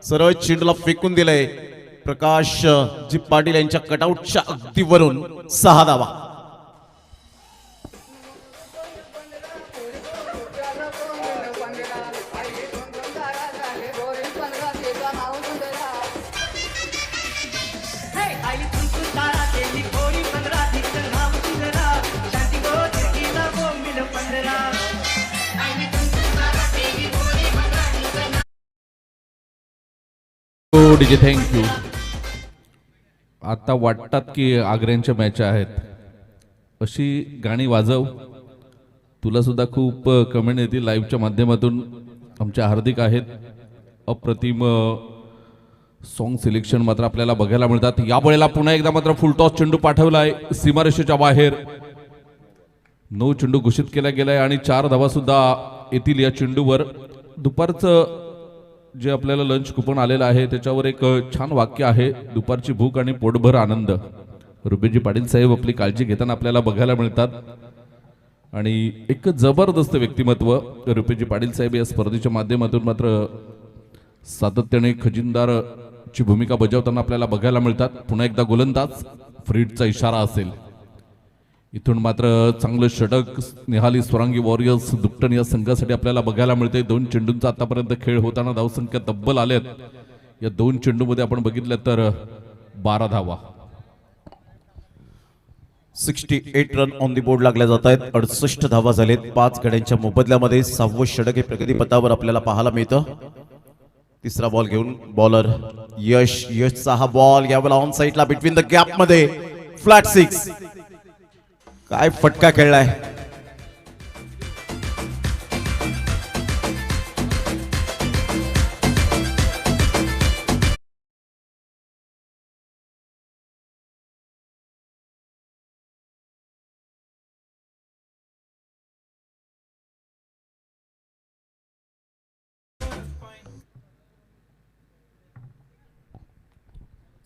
Speaker 2: सरळ चेंडूला फेकून दिलंय. प्रकाश जी पाटील यांच्या कटआउटच्या अगदी वरून 6 धावा.
Speaker 4: DJ thank you. आता वाटतात की आग्र्यांच्या मॅच आहेत अशी गाणी वाजव. तुला सुद्धा खूप कमेंट येतील लाईव्हच्या माध्यमातून. आमच्या हार्दिक आहेत. अप्रतिम सॉन्ग सिलेक्शन मात्र आपल्याला बघायला मिळतात. या वेळेला पुन्हा एकदा मात्र फुल टॉस चेंडू पाठवलाय सीमारेषेच्या बाहेर. 9 चेंडू घोषित केला गेलाय आणि 4 धावा सुद्धा येतील या चेंडूवर. दुपारचं जे आपल्याला लंच कुपन आलेलं आहे त्याच्यावर एक छान वाक्य आहे, दुपारची भूक आणि पोटभर आनंद. रुपेजी पाटील साहेब आपली काळजी घेताना आपल्याला बघायला मिळतात आणि एक जबरदस्त व्यक्तिमत्व रुपेजी पाटील साहेब या स्पर्धेच्या माध्यमातून मात्र सातत्याने खजिनदारची भूमिका बजावताना आपल्याला बघायला मिळतात. पुन्हा एकदा गोलंदाज फ्रीडचा इशारा असेल. इथून मात्र चांगलं षटक निहाली स्वरांगी वॉरियर्स दुपटन या संघासाठी आपल्याला बघायला मिळते. 2 चेंडूंचा आतापर्यंत खेळ होताना धावसंख्या तब्बल आल्यात. या 2 चेंडूमध्ये आपण बघितलं तर 12 धावा.
Speaker 2: 68 रन ऑन दी बोर्ड लागल्या जात आहेत. 68 धावा झालेत 5 गड्यांच्या मोबदल्यामध्ये. 6वं षटक हे प्रगतीपथावर आपल्याला पाहायला मिळतं. तिसरा बॉल घेऊन बॉलर यशचा हा बॉल यावेळेला ऑन साईडला बिटवीन द गॅप मध्ये फ्लॅट 6. काय फटका खेळलाय.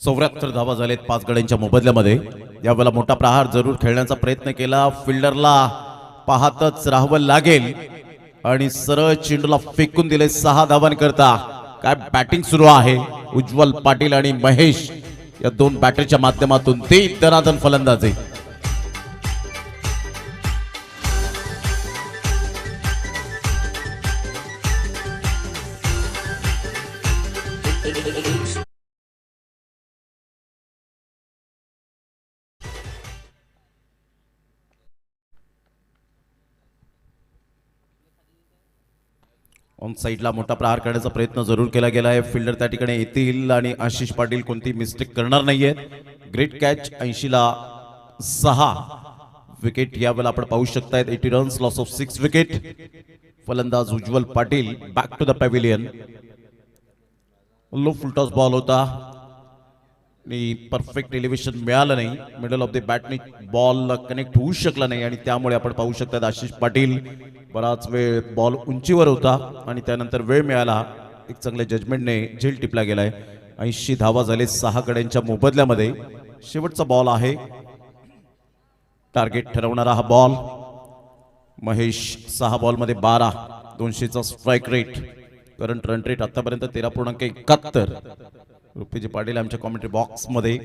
Speaker 2: चौऱ्याहत्तर धावा झालेत 5 गड्यांच्या मोबदल्यामध्ये. यावेळेला मोठा प्रहार जरूर खेळण्याचा प्रयत्न केला. फिल्डरला पाहतच राहावं लागेल आणि सरळ चेंडूला फेकून दिले 6 धावांकरता. काय बॅटिंग सुरू आहे. उज्ज्वल पाटील आणि महेश या दोन बॅटरच्या माध्यमातून ते दनादन फलंदाजी. ऑन साईडला मोठा प्रहार करण्याचा प्रयत्न जरूर केला गेला आहे. फिल्डर त्या ठिकाणी येतील आणि आशिष पाटील कोणती मिस्टेक करणार नाहीयेत. Great catch. 80 ला 6 विकेट यावेळेला आपण पाहू शकतायत. 80 रन्स लॉस ऑफ 6 विकेट. फलंदाज Ujjwal Patil back to the pavilion. Low full toss ball होता आणि परफेक्ट एलिव्हेशन मिळालं नाही. मिडल ऑफ द बॅटने बॉल कनेक्ट होऊ शकला नाही आणि त्यामुळे आपण पाहू शकतात आशिष पाटील बराच वेळ बॉल उंचीवर होता आणि त्यानंतर वेळ मिळाला. एक चांगल्या जजमेंटने झेल टिपला गेलाय. 80 धावा झाले 6 गड्यांच्या मोबदल्यामध्ये. शेवटचा बॉल आहे. टार्गेट ठरवणारा हा बॉल. महेश 6 बॉलमध्ये 12. 200चा strike rate. Current run rate आतापर्यंत 13.71. रुपीजी पाटील आमच्या कॉमेंट्री बॉक्स मध्ये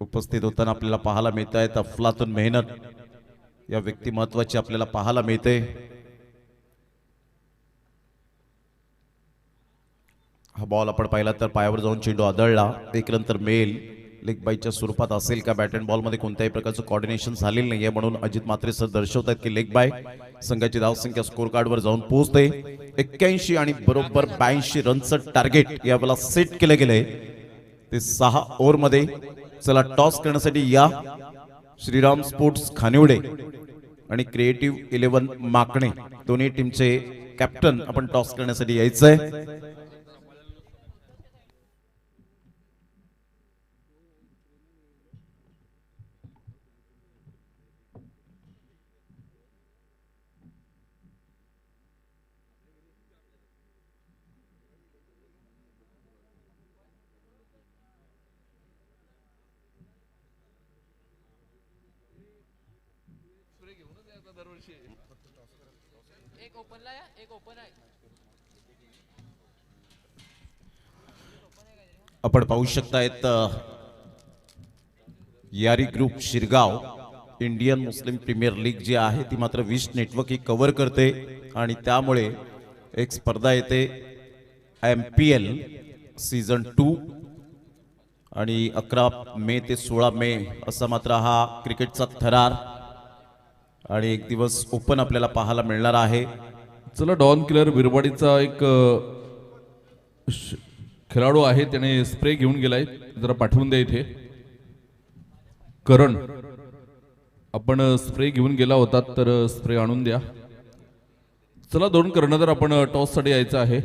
Speaker 2: उपस्थित होताना आपल्याला पाहायला मिळत आहेत. अफलातून मेहनत या व्यक्तिमत्वाची आपल्याला पाहायला मिळते. हा बॉल आपण पाहिला तर पायावर जाऊन चेंडू आदळला. एक नंतर मेल लेग बाईच्या स्वरूपात असेल का. बॅट अँड बॉल मध्ये कोणत्याही प्रकारचं कॉर्डिनेशन झालेलं नाहीये म्हणून अजित म्हात्रे सर दर्शवत आहेत की लेग बाय. संघाची धावसंख्या स्कोर कार्डवर जाऊन पोहोचते. 81 आणि बरोबर 82 रनचं टार्गेट यावेळेला सेट केले गेले. ते 6 ओव्हरमध्ये. चला टॉस करण्यासाठी या श्रीराम स्पोर्ट्स खानिवडे आणि क्रिएटिव्ह 11 माकणे दोन्ही टीमचे कॅप्टन आपण टॉस करण्यासाठी यायचंय. आपण पाहू शकतायत Yaari group Shirgaon Indian Muslim premier league जी आहे ती मात्र 20 नेटवर्क ही कव्हर करते आणि त्यामुळे एक स्पर्धा येते MPL सीझन 2 आणि 11 मे ते 16 मे असा मात्र हा क्रिकेटचा थरार आणि एक दिवस ओपन आपल्याला पाहायला मिळणार आहे.
Speaker 4: चला डॉन किलर बिरवाडीचा एक खेळाडू आहे. त्याने स्प्रे घेऊन गेलाय. जरा पाठवून द्या इथे. करण आपण स्प्रे घेऊन गेला होता तर स्प्रे आणून द्या. चला 2 कर्णधार आपण टॉस साठी यायचं आहे.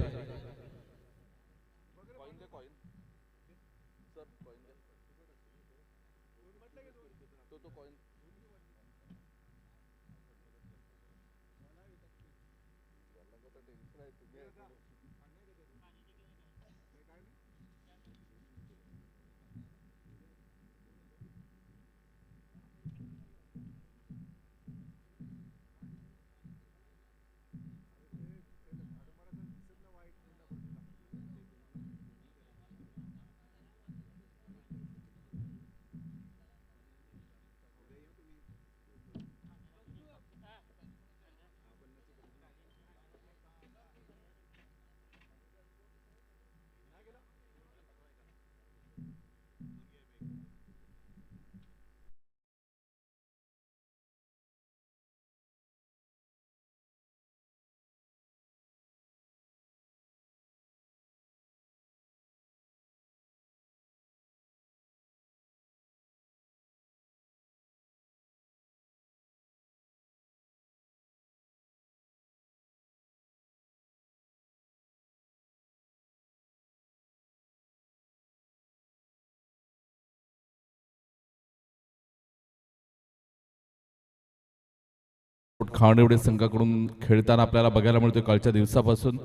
Speaker 4: खानिवडे संघाकडून खेळताना आपल्याला बघायला मिळतोय कालच्या दिवसापासून.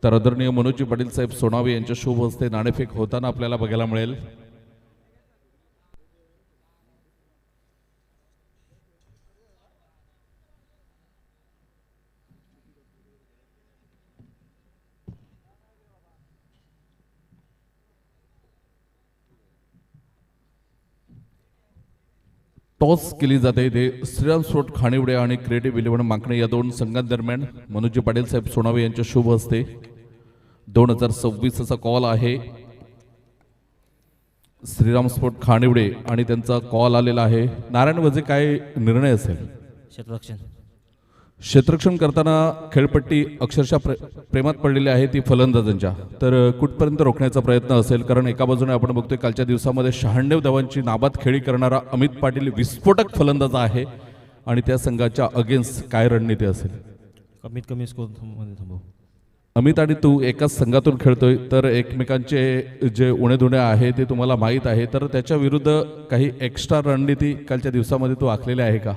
Speaker 4: तर आदरणीय मनोजी पाटील साहेब सोनावे यांच्या शुभ हस्ते नाणेफेक होताना आपल्याला बघायला मिळेल. टॉस केली जाते इथे श्रीराम स्पोर्ट खानिवडे आणि क्रिएटिव्ह इलेव्हन माकणे या दोन संघांदरम्यान मनोजी पाटील साहेब सोनावे यांच्या शुभ हस्ते 2026 असा कॉल आहे. श्रीराम स्पोर्ट खानिवडे आणि त्यांचा कॉल आलेला आहे. नारायण वजे काय निर्णय असेल? क्षेत्ररक्षण करताना खेळपट्टी अक्षरशः प्रेमात पडलेली आहे ती फलंदाजांच्या. तर कुठपर्यंत रोखण्याचा प्रयत्न असेल? कारण एका बाजूने आपण बघतोय कालच्या दिवसामध्ये 96 धावांची नाबाद खेळी करणारा अमित पाटील विस्फोटक फलंदाज आहे आणि त्या संघाच्या अगेन्स्ट काय रणनीती असेल?
Speaker 5: कमीत कमी स्कोर मध्ये थांबव.
Speaker 4: अमित आणि तू एकाच संघातून खेळतोय तर एकमेकांचे जे उणेधुणे आहे ते तुम्हाला माहीत आहे. तर त्याच्या विरुद्ध काही एक्स्ट्रा रणनीती कालच्या दिवसामध्ये तू आखलेल्या आहे का?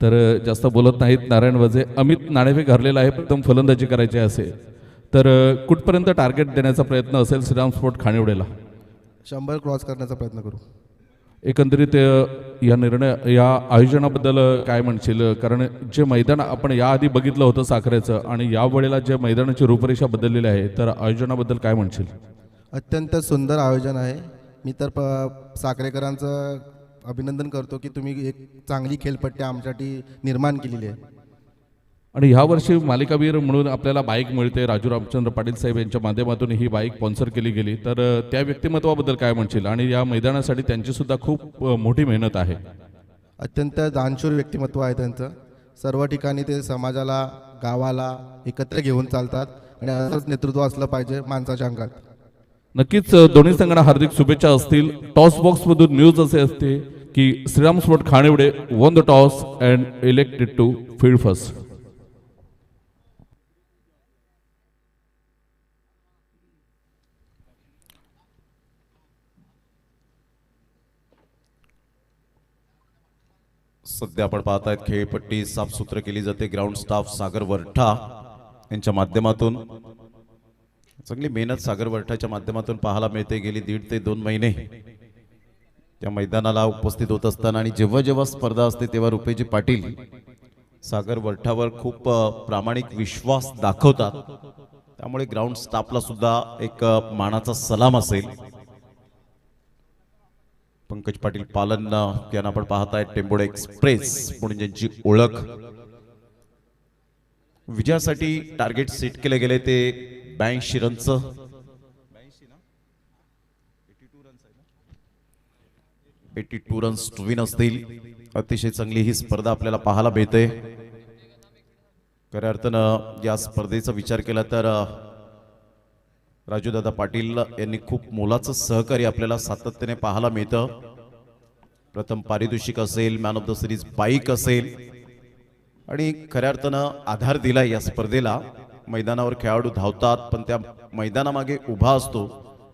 Speaker 4: तर जास्त बोलत नाहीत नारायण वजे. अमित नाणेफेक हरलेला आहे, प्रथम फलंदाजी करायची असेल तर कुठपर्यंत टार्गेट देण्याचा प्रयत्न असेल श्रीराम स्पोर्ट खानिवडेला?
Speaker 6: 100 क्रॉस करण्याचा प्रयत्न करू.
Speaker 4: एकंदरीत या आयोजनाबद्दल काय म्हणशील? कारण जे मैदान आपण याआधी बघितलं होतं साखरेचं आणि यावेळेला जे मैदानाची रूपरेषा बदललेली आहे तर आयोजनाबद्दल काय म्हणशील?
Speaker 6: अत्यंत सुंदर आयोजन आहे. मी तर साखरेकरांचं अभिनंदन करतो की तुम्ही एक चांगली खेळपट्टी आमच्यासाठी निर्माण केलेली आहे.
Speaker 4: आणि ह्या वर्षी मालिकावीर म्हणून आपल्याला बाईक मिळते. राजू रामचंद्र पाटील साहेब यांच्या माध्यमातून ही बाईक स्पॉन्सर केली गेली. तर त्या व्यक्तिमत्वाबद्दल काय म्हणशील? आणि या मैदानासाठी त्यांची सुद्धा खूप मोठी मेहनत आहे.
Speaker 6: अत्यंत दानशूर व्यक्तिमत्व आहे त्यांचं. सर्व ठिकाणी ते समाजाला गावाला एकत्र घेऊन चालतात आणि असंच नेतृत्व असलं पाहिजे माणसाच्या अंगात.
Speaker 4: नक्कीच दोन्ही संघांना हार्दिक शुभेच्छा असतील. टॉस बॉक्समधून न्यूज असे असते की Shriram sport Khaniwade won the toss and elected to field first.
Speaker 2: सध्या आपण पाहत आहेत खेळपट्टी साफसूत्र केली जाते. ग्राउंड स्टाफ सागर वरठा यांच्या माध्यमातून चांगली मेहनत सागर वरठाच्या माध्यमातून पाहायला मिळते. गेली 1.5 ते 2 महिने त्या मैदानाला उपस्थित होत असताना आणि जेव्हा जेव्हा स्पर्धा असते तेव्हा रुपेजी पाटील सागर वरठावर खूप प्रामाणिक विश्वास दाखवतात. त्यामुळे ग्राउंड स्टाफला सुद्धा एक मानाचा सलाम असेल. पंकज पाटील पालन यांना आपण पाहताय. टेम्पोडे एक्सप्रेस म्हणून ज्यांची ओळख. विजयासाठी टार्गेट सेट केले गेले ते 82 रनचं. 82 रन्स टू विन असतील. अतिशय चांगली ही स्पर्धा आपल्याला पाहायला मिळते. खऱ्या अर्थानं या स्पर्धेचा विचार केला तर राजूदादा पाटील यांनी खूप मोलाचं सहकार्य आपल्याला सातत्याने पाहायला मिळतं. प्रथम पारितोषिक असेल, man of the series bike असेल आणि खऱ्या अर्थानं आधार दिला या स्पर्धेला. मैदानावर खेळाडू धावतात पण त्या मैदानामागे उभा असतो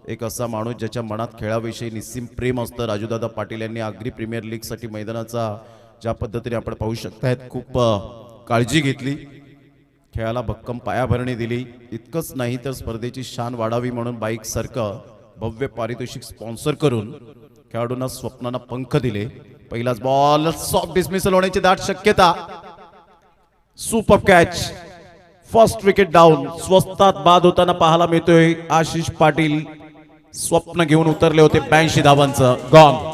Speaker 2: एक असा माणूस ज्याच्या मनात खेळाविषयी निस्सीम प्रेम असतं. राजूदादा पाटील यांनी आगरी प्रीमियर लीगसाठी मैदानाचा ज्या पद्धतीने आपण पाहू शकतायत खूप काळजी घेतली. खेळाला भक्कम पायाभरणी दिली. इतकंच नाही तर स्पर्धेची शान वाढावी म्हणून बाईक सारखं भव्य पारितोषिक स्पॉन्सर करून खेळाडूंना स्वप्नांना पंख दिले. पहिलाच बॉल सॉफ्ट डिसमिसल होण्याची दाट शक्यता. Super catch. First wicket down. स्वस्तात बाद होताना पाहायला मिळतोय. आशिष पाटील स्वप्न घेऊन उतरले होते 82 धावांचं. गॉन.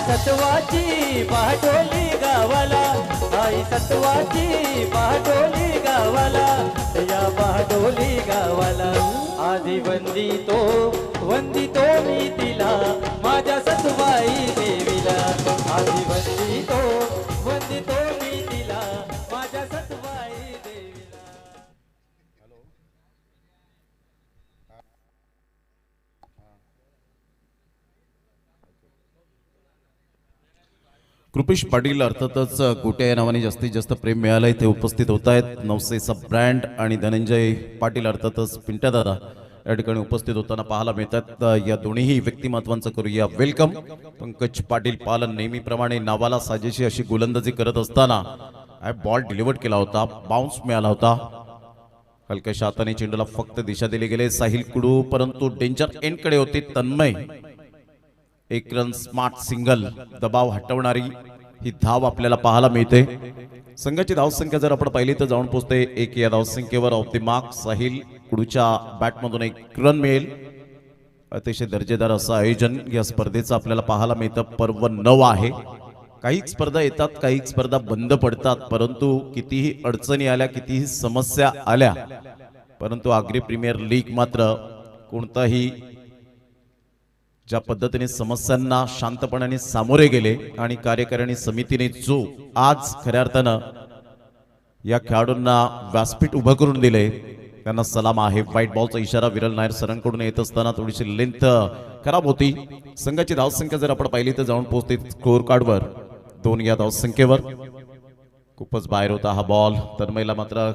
Speaker 7: सत्वाची पाटोली गावाला, आई सत्वाची पाटोली गावाला, या पाटोली गावाला आधी वंदितो मी तिला माझ्या सत्वाई देवीला. आधी वंदितो मी तिला माझ्या सत्वाई देवीला.
Speaker 2: कृपेश पाटील अर्थातच गोटे या नावाने जास्तीत जास्त प्रेम मिळालंय ते उपस्थित होत आहेत. नवसेचा ब्रँड आणि धनंजय पाटील अर्थातच पिंट्या दादा या ठिकाणी उपस्थित होताना पाहायला मिळतात. या दोन्हीही व्यक्तिमत्वांचं करूया वेलकम. पंकज पाटील पालन नेहमीप्रमाणे नावाला साजेशी अशी गोलंदाजी करत असताना बॉल डिलिव्हर केला होता, बाउन्स मिळाला होता. हलक्याशा हाताने चेंडूला फक्त दिशा दिली गेले. साहिल कुडू परंतु डेंजर एंडकडे होते तन्मय. एक रन स्मार्ट सिंगल, दबाव हटवणारी ही धाव आपल्याला पाहायला मिळते. संघाची धावसंख्या जर आपण पाहिली तर जाऊन पोहोचते 1 या धावसंख्येवर. ऑफ द मार्क साहिल कुडूच्या बॅटमधून 1 रन मिळेल. अतिशय दर्जेदार असं आयोजन या स्पर्धेचं आपल्याला पाहायला मिळतं. पर्व 9 आहे. काही स्पर्धा येतात, काही स्पर्धा बंद पडतात, परंतु कितीही अडचणी आल्या, कितीही समस्या आल्या, परंतु आग्री प्रीमियर लीग मात्र कोणताही ज्या पद्धतीने समस्यांना शांतपणाने सामोरे गेले आणि कार्यकारिणी समितीने जो आज खऱ्या अर्थानं या खेळाडूंना व्यासपीठ उभं करून दिले त्यांना सलाम आहे. व्हाईट बॉलचा इशारा विरल नायर सरांकडून येत असताना थोडीशी लेंथ खराब होती. संघाची धावसंख्या जर आपण पाहिली तर जाऊन पोहोचते स्कोअर कार्डवर 2 या धावसंख्येवर. खूपच बाहेर होता हा बॉल. तन्मयला मात्र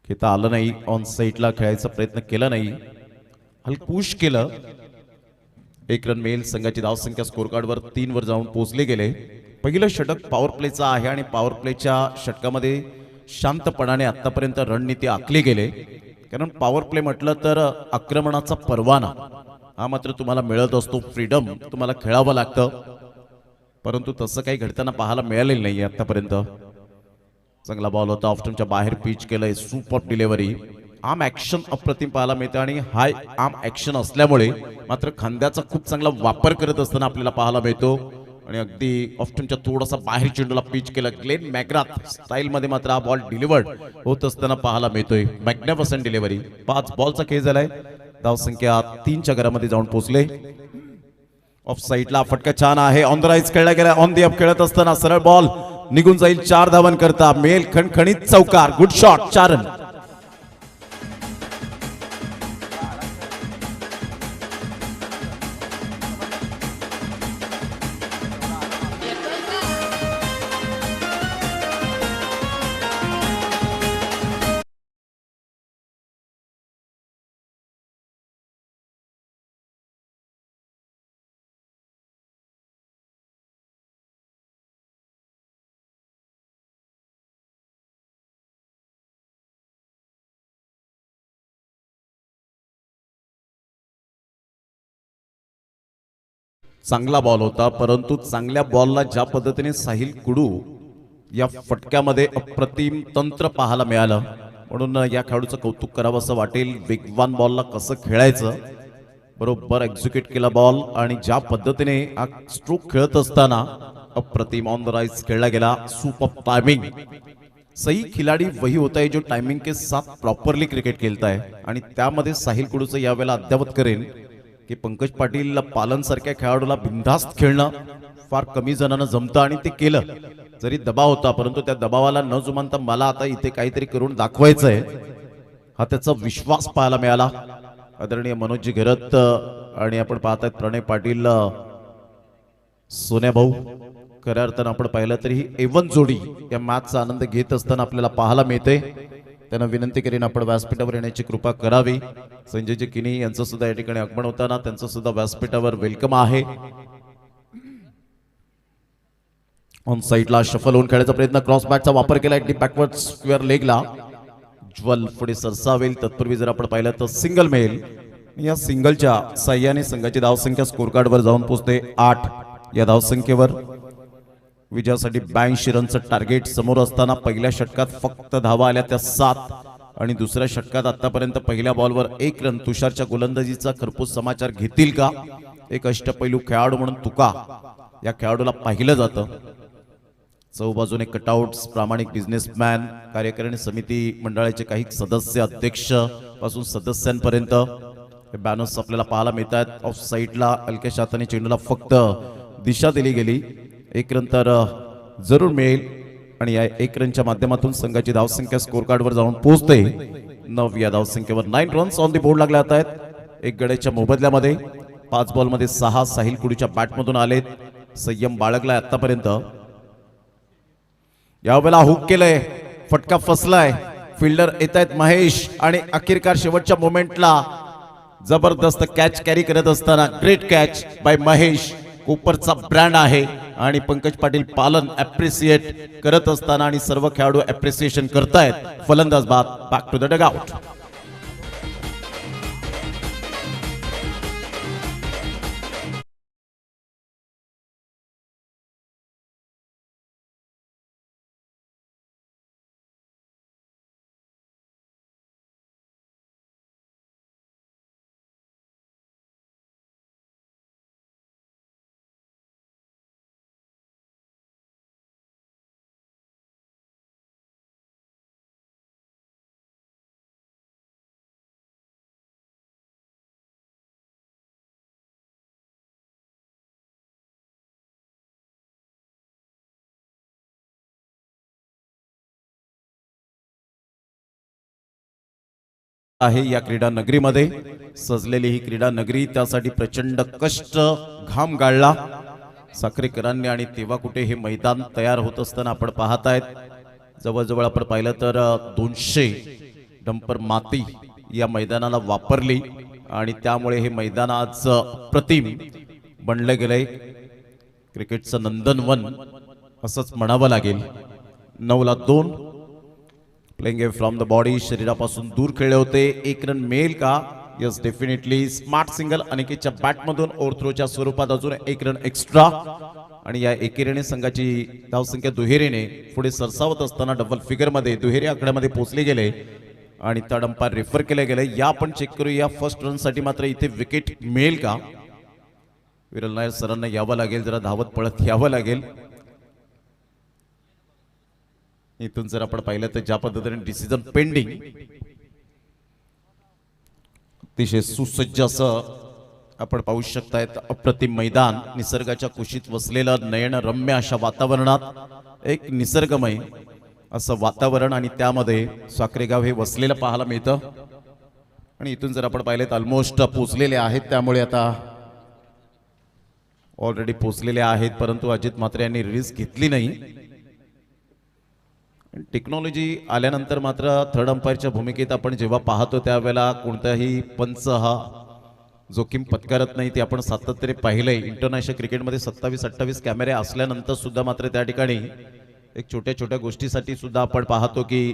Speaker 2: घेता आलं नाही. ऑन साईडला खेळायचा प्रयत्न केला नाही, हलकं पुश केलं. 1 रन मिळेल. संघाची धावसंख्या स्कोअर कार्डवर 3 वर जाऊन पोहोचले गेले. पहिलं षटक पॉवर प्लेचं आहे आणि पॉवर प्लेच्या षटकामध्ये शांतपणाने आतापर्यंत रणनीती आखली गेले. कारण पॉवर प्ले म्हटलं तर आक्रमणाचा परवाना हा मात्र तुम्हाला मिळत असतो. फ्रीडम तुम्हाला खेळावं लागतं, परंतु तसं काही घडताना पाहायला मिळालेलं नाही आतापर्यंत. चांगला बॉल होता, ऑफ्टनच्या बाहेर पिच केलंय. Super delivery. आर्म ऍक्शन अप्रतिम पाहायला मिळतं आणि हाय आर्म ऍक्शन असल्यामुळे मात्र खांद्याचा खूप चांगला वापर करत असताना आपल्याला पाहायला मिळतो. आणि अगदी ऑफ्टनच्या थोडासा बाहेर चेंडूला पिच केला. ग्लेन मॅग्राथ स्टाईल मध्ये मात्र हा बॉल डिलिव्हर्ड होत असताना पाहायला मिळतोय. Magnificent delivery. 5 बॉलचा खेळ झालाय. धावसंख्या 3च्या घरामध्ये जाऊन पोहोचले. ऑफ साईडला फटका छान आहे. ऑन द राईज खेळला गेला. ऑन दी अप खेळत असताना सरळ बॉल निघून जाईल. 4 धावांकरता मेल खणखणीत चौकार. Good shot. 4 रन. चांगला बॉल होता, परंतु चांगल्या बॉलला ज्या पद्धतीने साहिल कुडू या फटक्यामध्ये अप्रतिम तंत्र पाहायला मिळालं, म्हणून या खेळाडूचं कौतुक करावं असं वाटेल. वेगवान बॉलला कसं खेळायचं, बरोबर एक्झिक्यूट केला बॉल आणि ज्या पद्धतीने हा स्ट्रोक खेळत असताना अप्रतिम ऑन द राइज खेळला गेला. Super timing. सही खिलाडी वही होता है जो टाइमिंग के साथ प्रॉपरली क्रिकेट खेलता है. आणि त्यामध्ये साहिल कुडूचं यावेळेला अद्यावत करेन की पंकज पाटील पालन सारख्या खेळाडूला बिनधास्त खेळणं फार कमी जणांना जमतं आणि ते केलं. जरी दबाव होता, परंतु त्या दबावाला न जुमानता मला आता इथे काहीतरी करून दाखवायचं आहे, हा त्याचा विश्वास पाहायला मिळाला. आदरणीय मनोजी घरत आणि आपण पाहतायत प्रणय पाटील, सोन्या भाऊ. खऱ्या अर्थानं आपण पाहिलं तरी ही एवन जोडी या मॅचचा आनंद घेत असताना आपल्याला पाहायला मिळते. त्यांना विनंती करीन आपण व्यासपीठावर येण्याची कृपा करावी. संजयजी किनी यांचं सुद्धा या ठिकाणी आगमन होताना त्यांचं सुद्धा व्यासपीठावर वेलकम आहे. ऑन साईडला शफल होऊन खेळायचा प्रयत्न, क्रॉस बॅटचा वापर केला डीप बॅकवर्ड स्क्वेअर लेगला. ज्वल पुढे सरसावेल तत्पूर्वी जर आपण पाहिलं तर सिंगल मिळेल. या सिंगलच्या साह्याने संघाची धावसंख्या स्कोर कार्डवर जाऊन पोहोचते 8 या धावसंख्येवर. विजयासाठी 82 रनचं टार्गेट समोर असताना पहिल्या षटकात फक्त धावा आल्या त्या 7 आणि दुसऱ्या षटकात आतापर्यंत पहिल्या बॉलवर 1 रन. तुषारच्या गोलंदाजीचा खरपूस समाचार घेतील का? एक अष्टपैलू खेळाडू म्हणून तुका या खेळाडूला पाहिलं जातं. चौबाजूने कटआउट्स, प्रामाणिक बिझनेसमॅन, कार्यकारिणी समिती मंडळाचे काही सदस्य, अध्यक्ष पासून सदस्यांपर्यंत हे बॅनर्स आपल्याला पाहायला मिळतात. ऑफ साईडला हलक्या हाताने चेंडूला फक्त दिशा दिली गेली. 1 रन तर जरूर मिळेल आणि या 1 रनच्या माध्यमातून संघाची धावसंख्या स्कोर कार्डवर जाऊन पोहोचते 9 या धावसंख्येवर. 9 रन्स ऑन दी बोर्ड लागले आहेत. 1 गड्याच्या मोबदल्यामध्ये 5 बॉलमध्ये 6 साहिल कुडूच्या बॅटमधून आलेत. संयम बाळगलाय आतापर्यंत. यावेळेला हुक केलंय, फटका फसलाय. फिल्डर येत आहेत महेश आणि अखेरकार शेवटच्या मोमेंटला जबरदस्त कॅच कॅरी करत असताना ग्रेट कॅच बाय महेश. कोपरचा ब्रँड आहे आणि पंकज पाटील पालन अप्रिसिएट करत असताना आणि सर्व खेळाडू अप्रिसिएशन करतायत. फलंदाज बाद, बॅक टू द डगआउट. आहे या क्रीडा नगरीमध्ये सजलेली ही क्रीडा नगरी, त्यासाठी प्रचंड कष्ट घाम गाळला साखरेकरांनी आणि तेव्हा कुठे हे मैदान तयार होत असताना आपण पाहतायत. जवळजवळ आपण पाहिलं तर 200 डंपर माती या मैदानाला वापरली आणि त्यामुळे हे मैदान आज अप्रतिम बनले गेले. क्रिकेटचं नंदनवन असंच म्हणावं लागेल. 9ला 2 प्लेइंग फ्रॉम द बॉडी, शरीरापासून दूर खेळले होते. 1 रन मिळेल का? Yes, definitely. स्मार्ट सिंगल अनिकेतच्या बॅटमधून ओव्हरथ्रोच्या स्वरूपात अजून 1 रन एक्स्ट्रा आणि या एकेरीने संघाची धावसंख्या दुहेरीने पुढे सरसावत असताना डबल फिगरमध्ये दुहेरी आकड्यामध्ये पोहोचले गेले आणि त्या अंपायर रेफर केले गेले. या आपण चेक करूया फर्स्ट रनसाठी मात्र इथे विकेट मिळेल का? विरल नायर सरांना यावं लागेल, जरा धावत पळत यावं लागेल. इथून जर आपण पाहिलं तर ज्या पद्धतीने डिसिजन पेंडिंग, अतिशय सुसज्ज असं आपण पाहू शकतायत. अप्रतिम मैदान, निसर्गाच्या कुशीत वसलेलं नयनरम्य अशा वातावरणात एक निसर्गमय असं वातावरण आणि त्यामध्ये साखरेगाव हे वसलेलं पाहायला मिळतं. आणि इथून जर आपण पाहिलं तर ऑलमोस्ट पोचलेले आहेत, त्यामुळे आता ऑलरेडी पोचलेले आहेत, परंतु अजित म्हात्रे यांनी रिलीज घेतली नाही. टेक्नॉलॉजी आल्यानंतर मात्र थर्ड अंपायरच्या भूमिकेत आपण जेव्हा पाहतो त्यावेळेला कोणताही पंच हा जोखीम पत्करत नाही. ते आपण सातत्याने पाहिलंय. इंटरनॅशनल क्रिकेटमध्ये 27-28 कॅमेरे असल्यानंतर सुद्धा मात्र त्या ठिकाणी एक छोट्या छोट्या गोष्टीसाठी सुद्धा आपण पाहतो की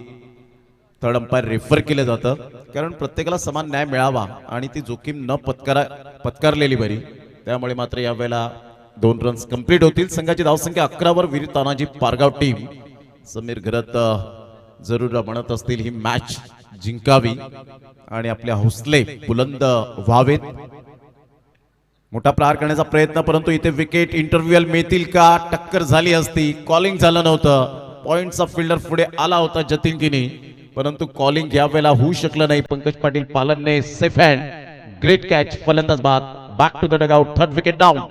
Speaker 2: थर्ड अंपायर रेफर केलं जातं, कारण प्रत्येकाला समान न्याय मिळावा आणि ती जोखीम न पत्कारलेली बरी. त्यामुळे मात्र यावेळेला 2 रन्स कंप्लीट होतील. संघाची धावसंख्या 11वर वीर तानाजी पारगाव टीम. समीर घरत जरूर म्हणत असतील ही मॅच जिंकावी आणि आपले हौसले बुलंद व्हावेत. मोठा प्रहार करण्याचा प्रयत्न, परंतु इथे विकेट. इंटरव्ह्यूअल मिळतील का? टक्कर झाली असती, कॉलिंग झालं नव्हतं. पॉइंटचा फिल्डर पुढे आला होता जतीन किनी, परंतु कॉलिंग यावेळेला होऊ शकलं नाही. पंकज पाटील पालनने सेफ हँड, ग्रेट कॅच, फलंदाज बाद, back to the dugout. Third wicket down.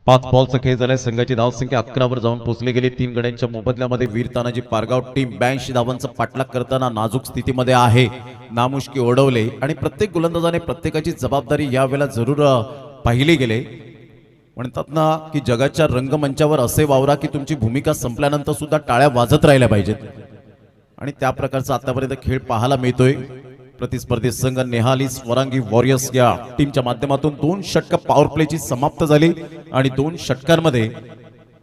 Speaker 2: पाच बॉलचा खेळ झालाय. संघाची धावसंख्या 11वर जाऊन पोहोचली गेली. 3 गड्यांच्या मोबदल्यामध्ये वीर तानाजी पारगाव टीम 82 धावांचा पाठलाग करताना नाजूक स्थितीमध्ये आहे. नामुष्की ओढवले आणि प्रत्येक गोलंदाजाने प्रत्येकाची जबाबदारी यावेळेला जरूर पाहिली गेले. म्हणतात ना की जगाच्या रंगमंचावर असे वावरा की तुमची भूमिका संपल्यानंतर सुद्धा टाळ्या वाजत राहिल्या पाहिजेत आणि त्या प्रकारचा आतापर्यंत खेळ पाहायला मिळतोय. प्रतिस्पर्धी संघ नेहाली स्वरांगी वॉरियर्स या टीमच्या माध्यमातून 2 षटक पॉवर प्लेची समाप्त झाली आणि 2 षटकांमध्ये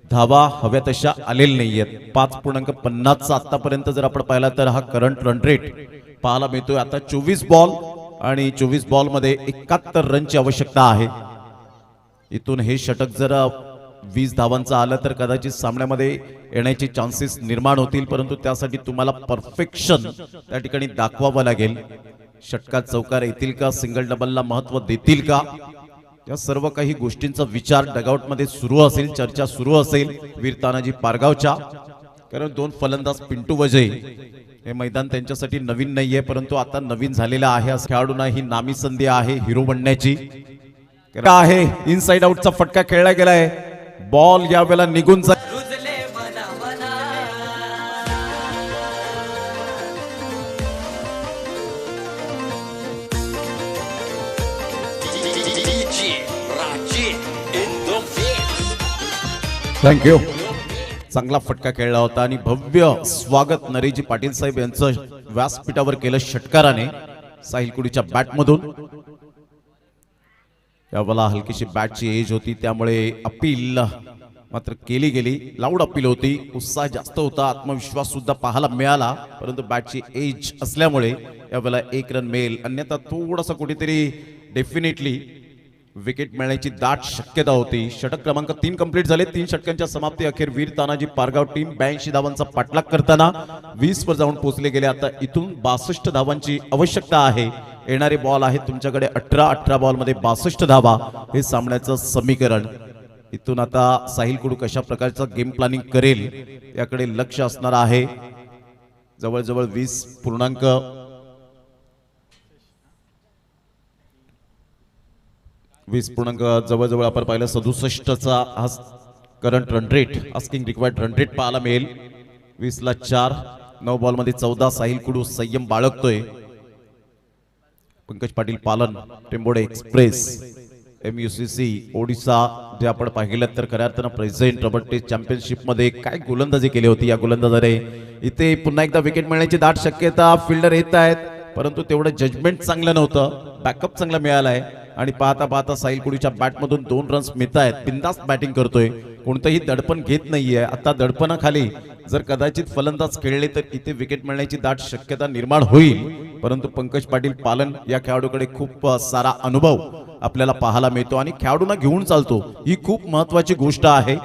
Speaker 2: धावा हव्या तशा आलेल्या नाहीयेत. 5.50चा आतापर्यंत जर आपण पाहिला तर हा करंट रन रेट पाहायला मिळतोय. आता 24 बॉल आणि 24 बॉलमध्ये 71 रनची आवश्यकता आहे. इथून हे षटक जर 20 धावांचा आलं तर कदाचित सामन्यामध्ये येण्याचे चान्सेस निर्माण होतील, परंतु त्यासाठी तुम्हाला परफेक्शन त्या ठिकाणी दाखवावं लागेल. षटकात चौकार येतील का, सिंगल डबलला महत्व देतील का, या सर्व काही गोष्टींचा विचार डगआउटमध्ये सुरू असेल, चर्चा सुरू असेल वीर तानाजी पारगावच्या. कारण 2 फलंदाज पिंटू वजय, हे मैदान त्यांच्यासाठी नवीन नाहीये, परंतु आता नवीन झालेलं आहे. असं खेळाडूंना ही नामी संधी आहे हिरो बनण्याची. आहे इनसाइड आउटचा फटका खेळला गेलाय, बॉल यावेळेला निघून जा. थँक्यू. चांगला फटका खेळला होता आणि भव्य स्वागत नरेजी पाटील साहेब यांचं व्यासपीठावर केलं षटकाराने साहिल कुडीच्या बॅटमधून. यावेळेला हलकीशी बॅटची एज होती, त्यामुळे अपील मात्र केली गेली. लाऊड अपील होती, उत्साह जास्त होता, आत्मविश्वास सुद्धा पाहायला मिळाला, परंतु बॅटची एज असल्यामुळे यावेळेला 1 रन मिळेल. अन्यथा थोडासा कुठेतरी डेफिनेटली विकेट मिळण्याची दाट शक्यता होती. षटक क्रमांक 3 कंप्लीट झाले. 3 षटकांच्या समाप्ती अखेर वीर तानाजी पारगाव टीम 82 धावांचा पाठलाग करताना 20 वर जाऊन पोहोचले गेले. आता इथून 62 धावांची आवश्यकता आहे. येणारे बॉल आहेत तुमच्याकडे 18 बॉल मध्ये 62 धावा, हे सामन्याचं समीकरण. इथून आता साहिल कुडू कशा प्रकारचं गेम प्लॅनिंग करेल याकडे लक्ष असणार आहे. जवळजवळ 20 जवळजवळ आपण पाहिलं 67चा हा current run rate, asking required run rate पाहायला मिळेल. 20ला 4, 9 बॉल मध्ये 14. साहिल कुडू संयम बाळगतोय. पंकज पाटील पालन, टेंबोडे एक्सप्रेस, MUCC ओडिसा जे आपण पाहिलं तर खऱ्या अर्थानं प्रेझेंट रबर टेस्ट चॅम्पियनशिप मध्ये काय गोलंदाजी केली होती या गोलंदाजाने. इथे पुन्हा एकदा विकेट मिळण्याची दाट शक्यता. फिल्डर येत आहेत, परंतु तेवढं जजमेंट चांगलं नव्हतं. बॅकअप चांगला मिळालाय आणि पाहता पाहता साहिल कुडीच्या बॅटमधून 2 रन्स मिळत आहेत. बिंदास बॅटिंग करतोय, कोणतंही दडपण घेत नाहीये. आता दडपणाखाली जर कदाचित फलंदाज खेळले तर इथे विकेट मिळण्याची दाट शक्यता निर्माण होईल, परंतु पंकज पाटील पालन या खेळाडूकडे खूप सारा अनुभव आपल्याला पाहायला मिळतो आणि खेळाडूंना घेऊन चालतो, ही खूप महत्वाची गोष्ट आहे.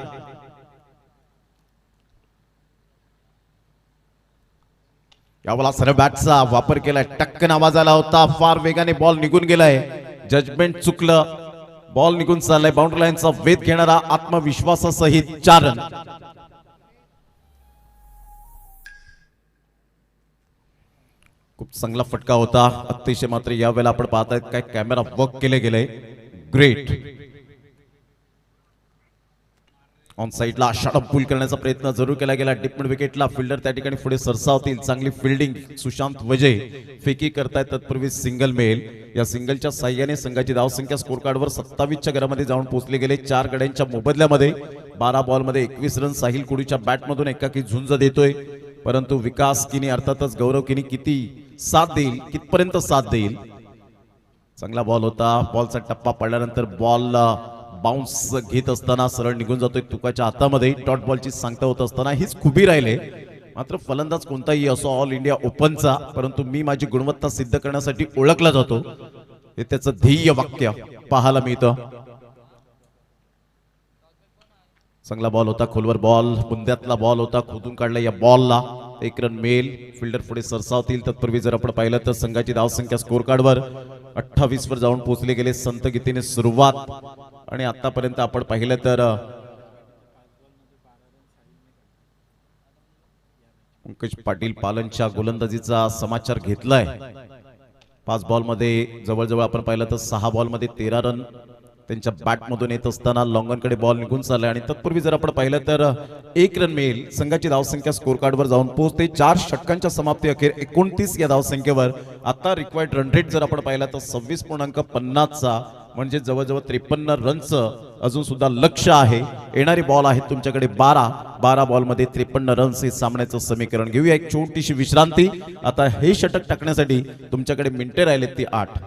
Speaker 2: यावेळेला सरळ बॅटचा वापर केलाय, टक्कन आवाज आला होता, फार वेगाने बॉल निघून गेलाय, जजमेंट चुकलं, बॉल निघून चाललाय. बाउंड्री लाईनचा वेध घेणारा आत्मविश्वासासहित 4 रन. खूप चांगला फटका होता अतिशय. मात्र यावेळेला आपण पाहतायत काय कॅमेरा वर्क केले गेले, ग्रेट. ऑन साइडला शॉट पुल करण्याचा प्रयत्न जरूर केला गेला. डिप मिड विकेटला फिल्डर त्या ठिकाणी पुढे सरसावतील. चांगली फिल्डिंग सुशांत वजय फेकी करतायत, तत्पूर्वी सिंगल मिळेल. या सिंगलच्या साह्याने संघाची धावसंख्या स्कोर कार्डवर 27च्या घरामध्ये जाऊन पोहोचले गेले. 4 गड्यांच्या मोबदल्यामध्ये 12 बॉलमध्ये 21 रन साहिल कुडीच्या बॅटमधून एकाकी झुंज देतोय, परंतु विकास किनी अर्थातच गौरव किनी किती साथ देईल, कितपर्यंत साथ देईल. चांगला बॉल होता. बॉलचा टप्पा पडल्यानंतर बॉल बाउन्स घेत असताना सरळ निघून जातोय तुकाच्या हातामध्ये. डॉट बॉलची सांगता होत असताना हीच खुबी राहिले. मात्र फलंदाज कोणताही असो ऑल इंडिया ओपनचा, परंतु मी माझी गुणवत्ता सिद्ध करण्यासाठी ओळखला जातो, हे त्याचं ध्येय वाक्य पाहायला मिळतं. चांगला बॉल होता, खोलवर बॉल, बुंद्यातला बॉल होता, खोदून काढला. या बॉलला 1 रन मिळेल. फिल्डर पुढे सरसावतील. तत्पूर्वी जर आपण पाहिलं तर संघाची धावसंख्या स्कोर कार्डवर 28 वर जाऊन पोहोचले गेले. संत गतीने सुरुवात आणि आतापर्यंत आपण पाहिलं तर पंकज पाटील पालनच्या गोलंदाजीचा समाचार घेतलाय. 5 बॉलमध्ये जवळजवळ आपण पाहिलं तर 6 बॉलमध्ये 13 रन त्यांच्या बॅटमधून येत असताना लॉंगनकडे बॉल निघून चाललाय आणि तत्पूर्वी जर आपण पाहिलं तर 1 रन मिळेल. संघाची धावसंख्या स्कोर कार्डवर जाऊन पोहोचते. 4 षटकांच्या समाप्ती अखेर 29 या धावसंख्येवर. आता रिक्वायर्ड रन रेट जर आपण पाहिला तर 26.50चा, म्हणजे जवळजवळ 53 रनचं अजून सुद्धा लक्ष आहे. येणारे बॉल आहेत तुमच्याकडे 12 बॉलमध्ये 53 रन्स हे सामन्याचं समीकरण. घेऊया एक छोटीशी विश्रांती. आता हे षटक टाकण्यासाठी तुमच्याकडे मिनिटे राहिलेत ती 8.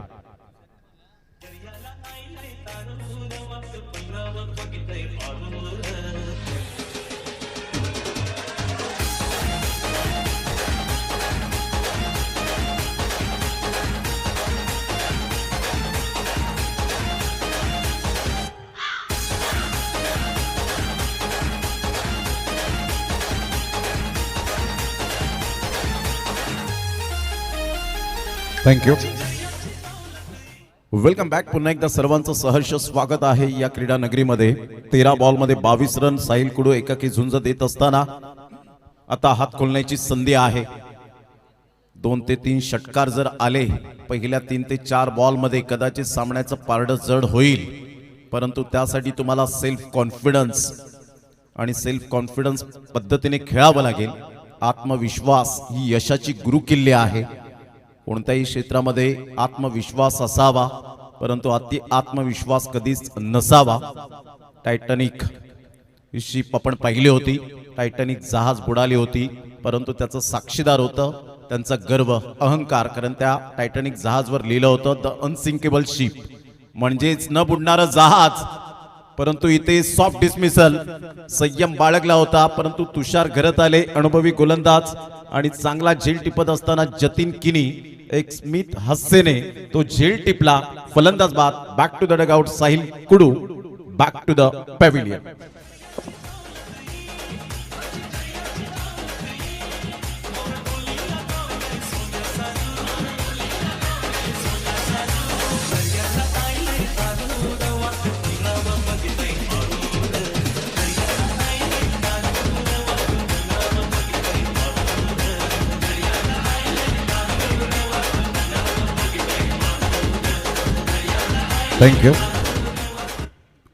Speaker 2: थँक्यू. Welcome back. पुन्हा एकदा सर्वांचं सहर्ष स्वागत आहे या क्रीडा नगरीमध्ये. 13 बॉलमध्ये 22 रन साहिल कुडू एकाकी झुंज देत असताना आता हात खोलण्याची संधी आहे. 2 ते 3 षटकार जर आले पहिल्या 3 ते 4 बॉलमध्ये कदाचित सामन्याचं पारडं जड होईल, परंतु त्यासाठी तुम्हाला सेल्फ कॉन्फिडन्स पद्धतीने खेळावं लागेल. आत्मविश्वास ही यशाची गुरुकिल्ली आहे. कोणत्याही क्षेत्रामध्ये आत्मविश्वास असावा, परंतु अति आत्मविश्वास कधीच नसावा. टायटॅनिक शिप आपण पाहिली होती. टायटॅनिक जहाज बुडाली होती, परंतु त्याचं साक्षीदार होतं त्यांचा गर्व, अहंकार. कारण त्या टायटॅनिक जहाजवर लिहिलं होतं द अनसिंकेबल शिप, म्हणजेच न बुडणारं जहाज. परंतु इथे सॉफ्ट डिसमिसल, संयम बाळगला होता. परंतु तुषार घरत आले, अनुभवी गोलंदाज, आणि चांगला झेल टिपत असताना जतीन किनी एक स्मित हास्याने तो झेल टिपला. फलंदाज बाद. Back to the dugout. Sahil Kudu back to the pavilion. Thank you.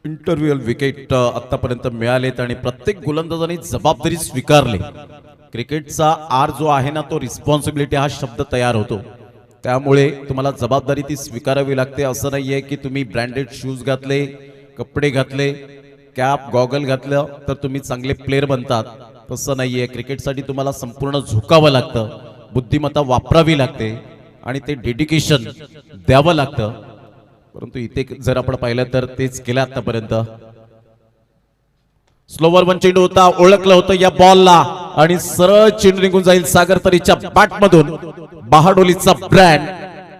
Speaker 2: इंटरव्ह्युअल विकेट आतापर्यंत मिळालेत आणि प्रत्येक गोलंदाजाने जबाबदारी स्वीकारली. क्रिकेटचा आर जो आहे ना, तो रिस्पॉन्सिबिलिटी हा शब्द तयार होतो. त्यामुळे तुम्हाला जबाबदारी ती स्वीकारावी लागते. असं नाहीये की तुम्ही ब्रँडेड शूज घातले, कपडे घातले, कॅप गॉगल घातलं तर तुम्ही चांगले प्लेअर बनतात. तसं नाहीये. क्रिकेटसाठी तुम्हाला संपूर्ण झुकावं लागतं, बुद्धिमत्ता वापरावी लागते आणि ते डेडिकेशन द्यावं लागतं. परंतु इथे जर आपण पाहिलं तर तेच केलं आतापर्यंत. स्लोवर वन चेंडू होता, ओळखलं होतं या बॉलला आणि सरळ चेंडू निघून जाईल सागर तरीच्या बॅट मधून. बहाडोलीचा brand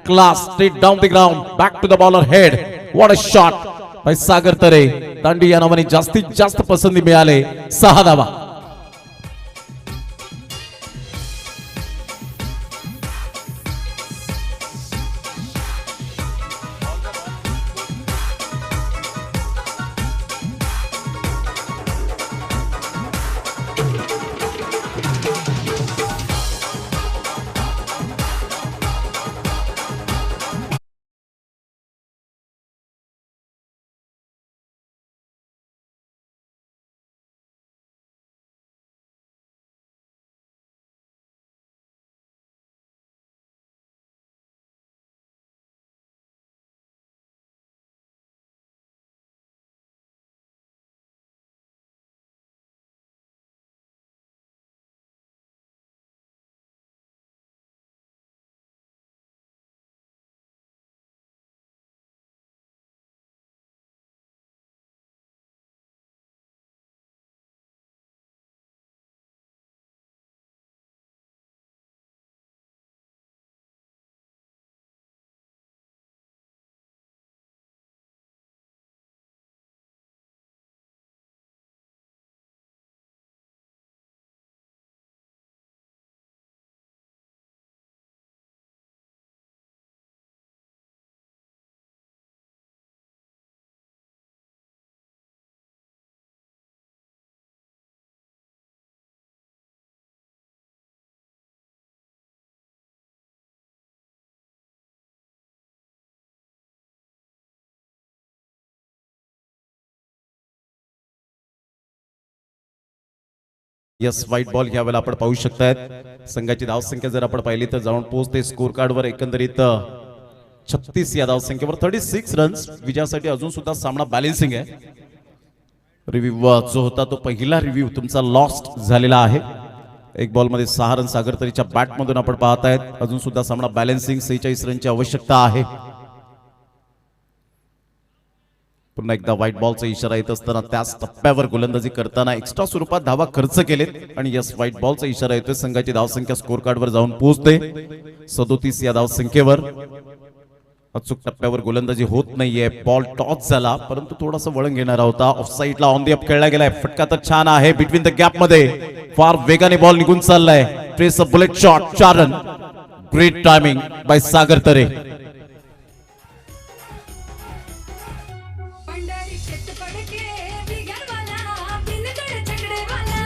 Speaker 2: class straight down the ground. Back to the bowler head. What a shot by Sagar Tare. दांडी या नावाने जास्तीत जास्त पसंती मिळाले. 6 धावा. यस, व्हाईट बॉल घ्यावेला आपण पाहू शकतायत. संघाची धावसंख्या जर आपण पाहिली तर जाऊन पोहोचते स्कोर कार्डवर एकंदरीत 36 या धावसंख्येवर 36 रन्स. विजयासाठी अजून सुद्धा सामना बॅलेन्सिंग आहे. रिव्ह्यू जो होता तो पहिला रिव्ह्यू तुमचा लॉस्ट झालेला आहे. एक बॉल मध्ये 6 रन सागर तरीच्या बॅट मधून आपण पाहतायत. अजून सुद्धा सामना बॅलेन्सिंग. 46 रनची आवश्यकता आहे. पुन्हा एकदा व्हाईट बॉलचा इशारा येत असताना त्याच टप्प्यावर गोलंदाजी करताना एक्स्ट्रा स्वरूपात धावा खर्च केलेत आणि यस, व्हाईट बॉलचा इशारा येतोय. संघाची धावसंख्या स्कोर कार्डवर जाऊन पोहोचते 37 या धावसंख्येवर. अचूक टप्प्यावर गोलंदाजी होत नाहीये. बॉल टॉस झाला परंतु थोडासा वळण घेणारा होता. ऑफ साईडला ऑन दी अप खेळला गेलाय. फटका तर छान आहे. बिटवीन द गॅप मध्ये फार वेगाने बॉल निघून चाललाय. Trace a bullet shot. 4 run. Great timing by Sagar Tare.
Speaker 8: पंडारी शेत पडके बिगरवाला बिनगड छकडेवाला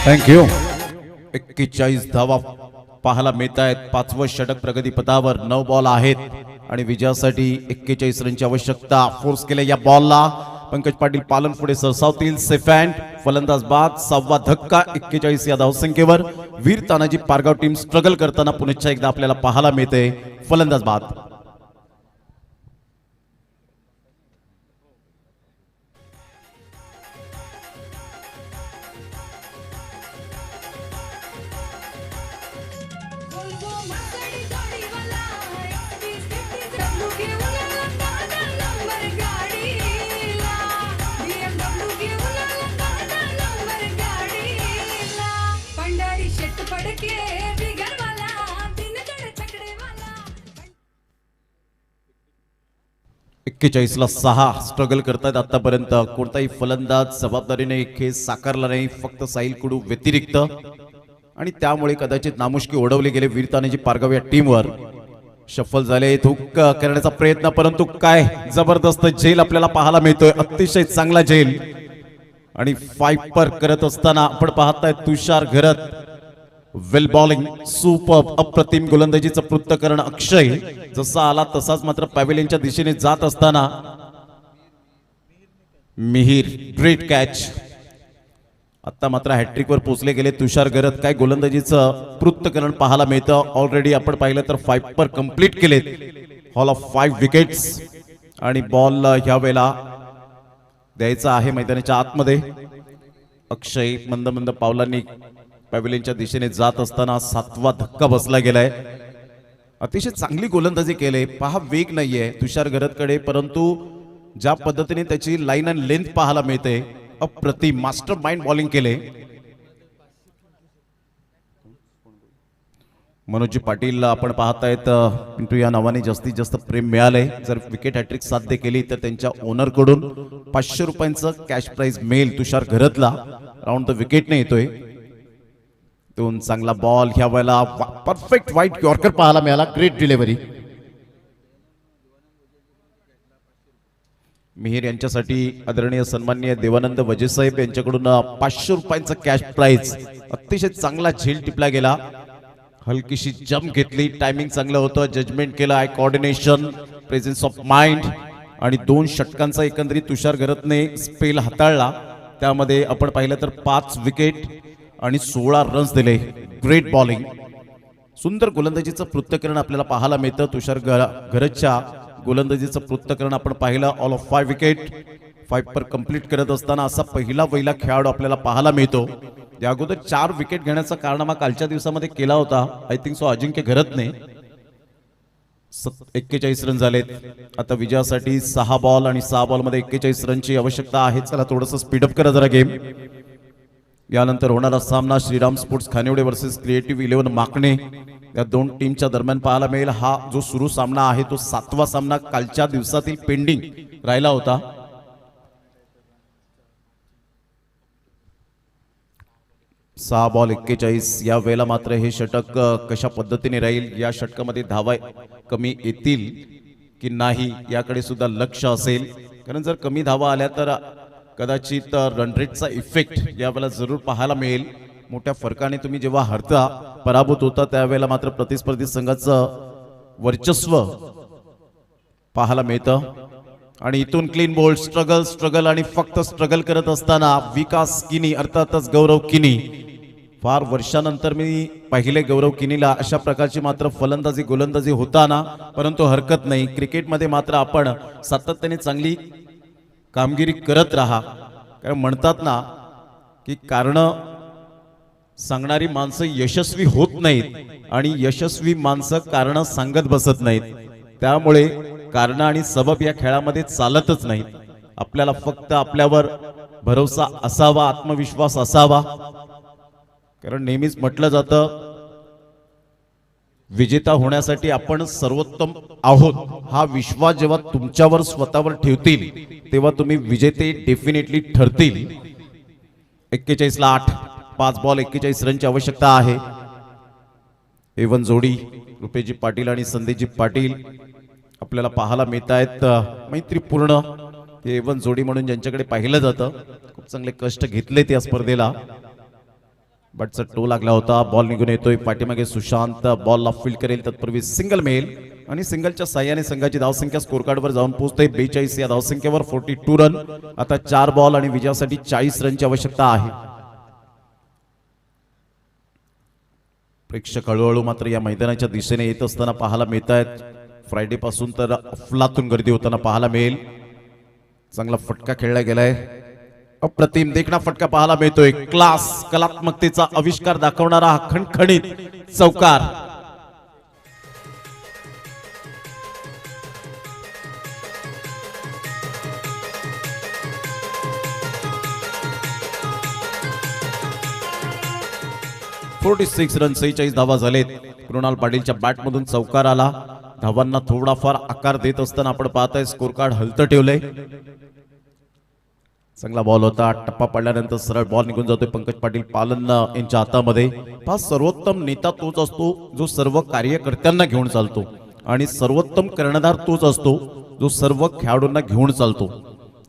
Speaker 2: थँक्यू. 41 धावा पाहायला मिळत आहेत. 5वं षटक प्रगतीपथावर. 9 बॉल आहेत आणि विजयासाठी 41 रनची आवश्यकता. फोर्स केले या बॉलला. पंकज पाटील पालन पुढे सरसावतील. Safe hand. फलंदाज बाद. 6वा धक्का 41 या धावसंख्येवर. वीर तानाजी पारगाव टीम स्ट्रगल करताना पुन्हा एकदा आपल्याला पाहायला मिळते. फलंदाज बाद.
Speaker 8: बोलबो मासडी जोडीवाला BMW घेऊन आला नंबर गाडीला BMW घेऊन आला नंबर गाडीला पंडारी शेत पडके बिगरवाला बिनगड छकडेवाला
Speaker 2: 41 ला 6 स्ट्रगल करतायत आतापर्यंत. कोणताही फलंदाज जबाबदारीने खेळ साकारला नाही, फक्त साहिल कुडू व्यतिरिक्त. आणि त्यामुळे कदाचित नामुष्की ओढवले गेले वीरतानाजी पारगाव या टीमवर. शफल झाले. धुक करण्याचा प्रयत्न, परंतु काय जबरदस्त झेल आपल्याला पाहायला मिळतोय. अतिशय चांगला झेल. आणि फायपर करत असताना आपण पाहताय तुषार घरत. वेल बॉलिंग, सुपर, अप्रतिम गोलंदाजीचं पृथक्करण अक्षय. जसा आला तसाच मात्र पॅव्हिलियनच्या दिशेने जात असताना मिहिर ग्रेट कॅच. आता मात्र हॅट्रिकवर पोहोचले गेले तुषार घरत. काय गोलंदाजीचं पृथक्करण पाहायला मिळतं. ऑलरेडी आपण पाहिलं तर फायपर कंप्लीट केलेत. Hall of 5 wickets. आणि बॉल ह्या वेळेला द्यायचा आहे मैदानाच्या आतमध्ये. अक्षय मंद मंद पावलांनी पॅव्हिलियनच्या दिशेने जात असताना 7वा धक्का बसला गेलाय. अतिशय चांगली गोलंदाजी केले. पहा वेग नाहीये तुषार घरतकडे, परंतु ज्या पद्धतीने त्याची लाईन अँड लेंथ पाहायला मिळते, अप्रतिम मास्टर माइंड बॉलिंग केले. मनोजी पाटील आपण पाहतायत पिंटू या नावाने जास्तीत जास्त प्रेम मिळाले. जर विकेट हॅट्रिक साध्य केली तर त्यांच्या ओनर कडून 500 रुपयांचं कॅश प्राइज मिळेल तुषार घरतला. राऊंड द विकेटने येतोय. दोन चांगला बॉल ह्या वेळेला. परफेक्ट व्हाईट यॉर्कर पाहायला मिळाला. Great delivery. मिहिर यांच्यासाठी आदरणीय सन्माननीय देवानंद वजेसाहेब यांच्याकडून 500 रुपयांचा कॅश प्राइज. अतिशय चांगला झेल टिपला गेला. हलकीशी जम्प घेतली. टायमिंग चांगलं होतं. जजमेंट केलं. I coordination, presence of mind. आणि 2 षटकांचा एकंदरीत तुषार घरतने स्पेल हाताळला. त्यामध्ये आपण पाहिलं तर 5 विकेट आणि 16 रन्स दिले. Great bowling. सुंदर गोलंदाजीचं पृथक्करण आपल्याला पाहायला मिळतं. तुषार घरतच्या गोलंदाजीचं पृथक्करण आपण पाहिलं. All of 5 wicket. 5 per complete करत असताना असा पहिला खेळाडू आपल्याला पाहायला मिळतो. या अगोदर 4 विकेट घेण्याचा कारनामा कालच्या दिवसामध्ये केला होता. आय थिंक सो अजिंक्य घरतने. 41 रन झालेत. आता विजयासाठी 6 बॉल आणि 6 बॉल मध्ये 41 रनची आवश्यकता आहे. चला थोडंसं स्पीडअप करा जरा गेम. यानंतर होणारा सामना Shriram sports Khanivade versus creative 11 माकणे या 2 टीमच्या दरम्यान पाहायला मिळेल. हा जो सुरू सामना आहे तो 7वा सामना कालच्या दिवसातील पेंडिंग राहिला होता. सहा बॉल 41. या वेळेला मात्र हे षटक कशा पद्धतीने राहील, या षटकामध्ये धावा कमी येतील की नाही याकडे सुद्धा लक्ष असेल. कारण जर कमी धावा आल्या तर कदाचित रन रेटचा इफेक्ट यावेळेला जरूर पाहायला मिळेल. मोठ्या फरकाने तुम्ही जेव्हा हरता, पराभूत होता, त्यावेळेला मात्र प्रतिस्पर्धी संघाचं वर्चस्व पाहायला मिळतं. आणि इथून क्लीन बोल्ड. स्ट्रगल आणि फक्त स्ट्रगल करत असताना विकास किनी अर्थातच गौरव किनी. फार वर्षानंतर मी पाहिले गौरव किनीला अशा प्रकारची मात्र फलंदाजी गोलंदाजी होताना, परंतु हरकत नाही. क्रिकेटमध्ये मात्र आपण सातत्याने चांगली कामगिरी करत राहा. कारण म्हणतात ना की कारण सांगणारी माणसं यशस्वी होत नाहीत आणि यशस्वी माणसं कारण सांगत बसत नाहीत. त्यामुळे कारण आणि सबब या खेळामध्ये चालतच नाहीत. आपल्याला फक्त आपल्यावर भरोसा असावा, आत्मविश्वास असावा. कारण नेहमीच म्हटलं जातं विजेता होण्यासाठी आपण सर्वोत्तम आहोत हा विश्वास जेव्हा तुमच्यावर स्वतःवर ठेवतील तेव्हा तुम्ही विजेते डेफिनेटली ठरतील. 41ला 8, 5 बॉल 41 रनची आवश्यकता आहे. एवन जोडी रुपेशजी पाटील आणि संदेशजी पाटील आपल्याला पाहायला मिळत आहेत. मैत्रीपूर्ण हे एवन जोडी म्हणून ज्यांच्याकडे पाहिलं जातं. खूप चांगले कष्ट घेतले त्या स्पर्धेला. बटचा टो लागला होता. बॉल निघून येतोय. पाठीमागे सुशांत बॉलला फील्ड करेल. तत्पूर्वी सिंगल मेल आणि सिंगलच्या साह्याने संघाची धावसंख्या स्कोर कार्डवर जाऊन पोहोचते 42 या धावसंख्येवर. 42 रन. आता 4 बॉल आणि विजयासाठी 40 रनची आवश्यकता आहे. प्रेक्षक हळूहळू मात्र या मैदानाच्या दिशेने येत असताना पाहायला मिळत आहेत. फ्रायडे पासून तर अफलातून गर्दी होताना पाहायला मिळेल. चांगला फटका खेळला गेलाय. अप्रतिम देखणा फटका पाहायला मिळतोय. क्लास कलात्मकतेचा आविष्कार दाखवणारा हा खणखणीत चौकार. .46 रन 46 धावा झालेत. कृणाल पाटीलच्या बॅटमधून चौकार आला. धावांना थोडाफार आकार देत असताना आपण पाहताय स्कोर कार्ड हलतं ठेवलंय. चांगला बॉल होता. टप्पा पडल्यानंतर सरळ बॉल निघून जातोय पंकज पाटील पालन यांच्या हातामध्ये. हा सर्वोत्तम नेता तोच असतो जो सर्व कार्यकर्त्यांना घेऊन चालतो आणि सर्वोत्तम कर्णधार तोच असतो जो सर्व खेळाडूंना घेऊन चालतो.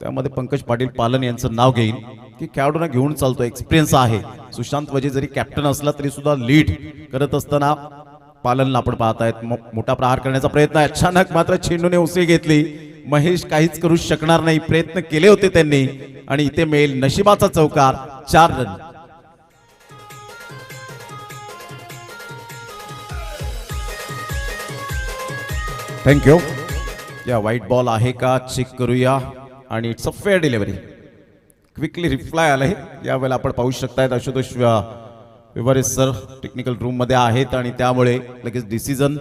Speaker 2: त्यामध्ये पंकज पाटील पालन यांचं नाव घेईन की खेळाडूंना घेऊन चालतो. एक्सपिरियन्स आहे. सुशांत वजे जरी कॅप्टन असला तरी सुद्धा लीड करत असताना पालनला आपण पाहतायत. मोठा प्रहार करण्याचा प्रयत्न. अचानक मात्र चेंडूने उसळी घेतली. महेश काहीच करू शकणार नाही. प्रयत्न केले होते त्यांनी आणि इथे मिळेल नशिबाचा चौकार. 4 रन. थँक्यू. या व्हाईट बॉल आहे का चेक करूया आणि it's a fair delivery. Quickly reply आलाय. यावेळेला आपण पाहू शकतायत आशुतोष विवारे सर टेक्निकल रूम मध्ये आहेत आणि त्यामुळे लगेच डिसिजन.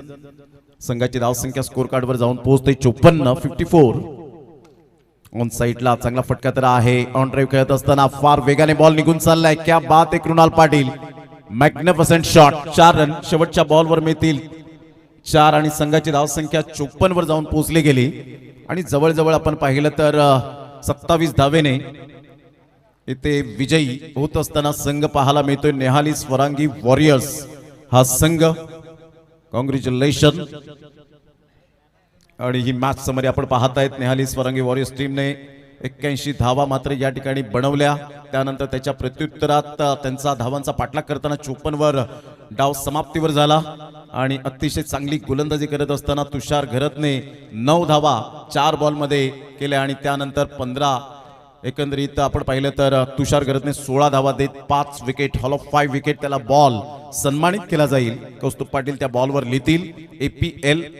Speaker 2: संघाची धावसंख्या स्कोर कार्डवर जाऊन पोहोचते 54. 54 ऑन साईडला चांगला फटका तर आहे. ऑन ड्राईव्ह खेळत असताना फार वेगाने बॉल निघून चाललाय. क्या बात आहे Krunal Patil. Magnificent shot. 4 run शेवटच्या बॉलवर मिळतील 4 आणि संघाची धावसंख्या 54 वर जाऊन पोहोचली गेली आणि जवळजवळ आपण पाहिलं तर 27 धावेने इथे विजयी होत असताना संघ पाहायला मिळतोय नेहाली स्वरांगी वॉरियर्स हा संघ. कॉंग्रॅच्युलेशन. आणि ही मॅच समरी आपण पाहतायत. नेहाली स्वरांगी वॉरियर्स टीमने 81 धावा मात्र या ठिकाणी बनवल्या. त्यानंतर त्याच्या प्रत्युत्तरात त्यांचा धावांचा पाठलाग करताना 54 वर डाव समाप्तीवर झाला आणि अतिशय चांगली गोलंदाजी करत असताना तुषार घरतने 9 धावा 4 बॉलमध्ये केल्या आणि त्यानंतर 15 एकंदरीत आपण पाहिलं तर तुषार घरतने 16 धावा देत 5 विकेट. हॉल ऑफ 5 विकेट त्याला बॉल सन्मानित केला जाईल. कौस्तुभ पाटील त्या बॉलवर लिहितील. APL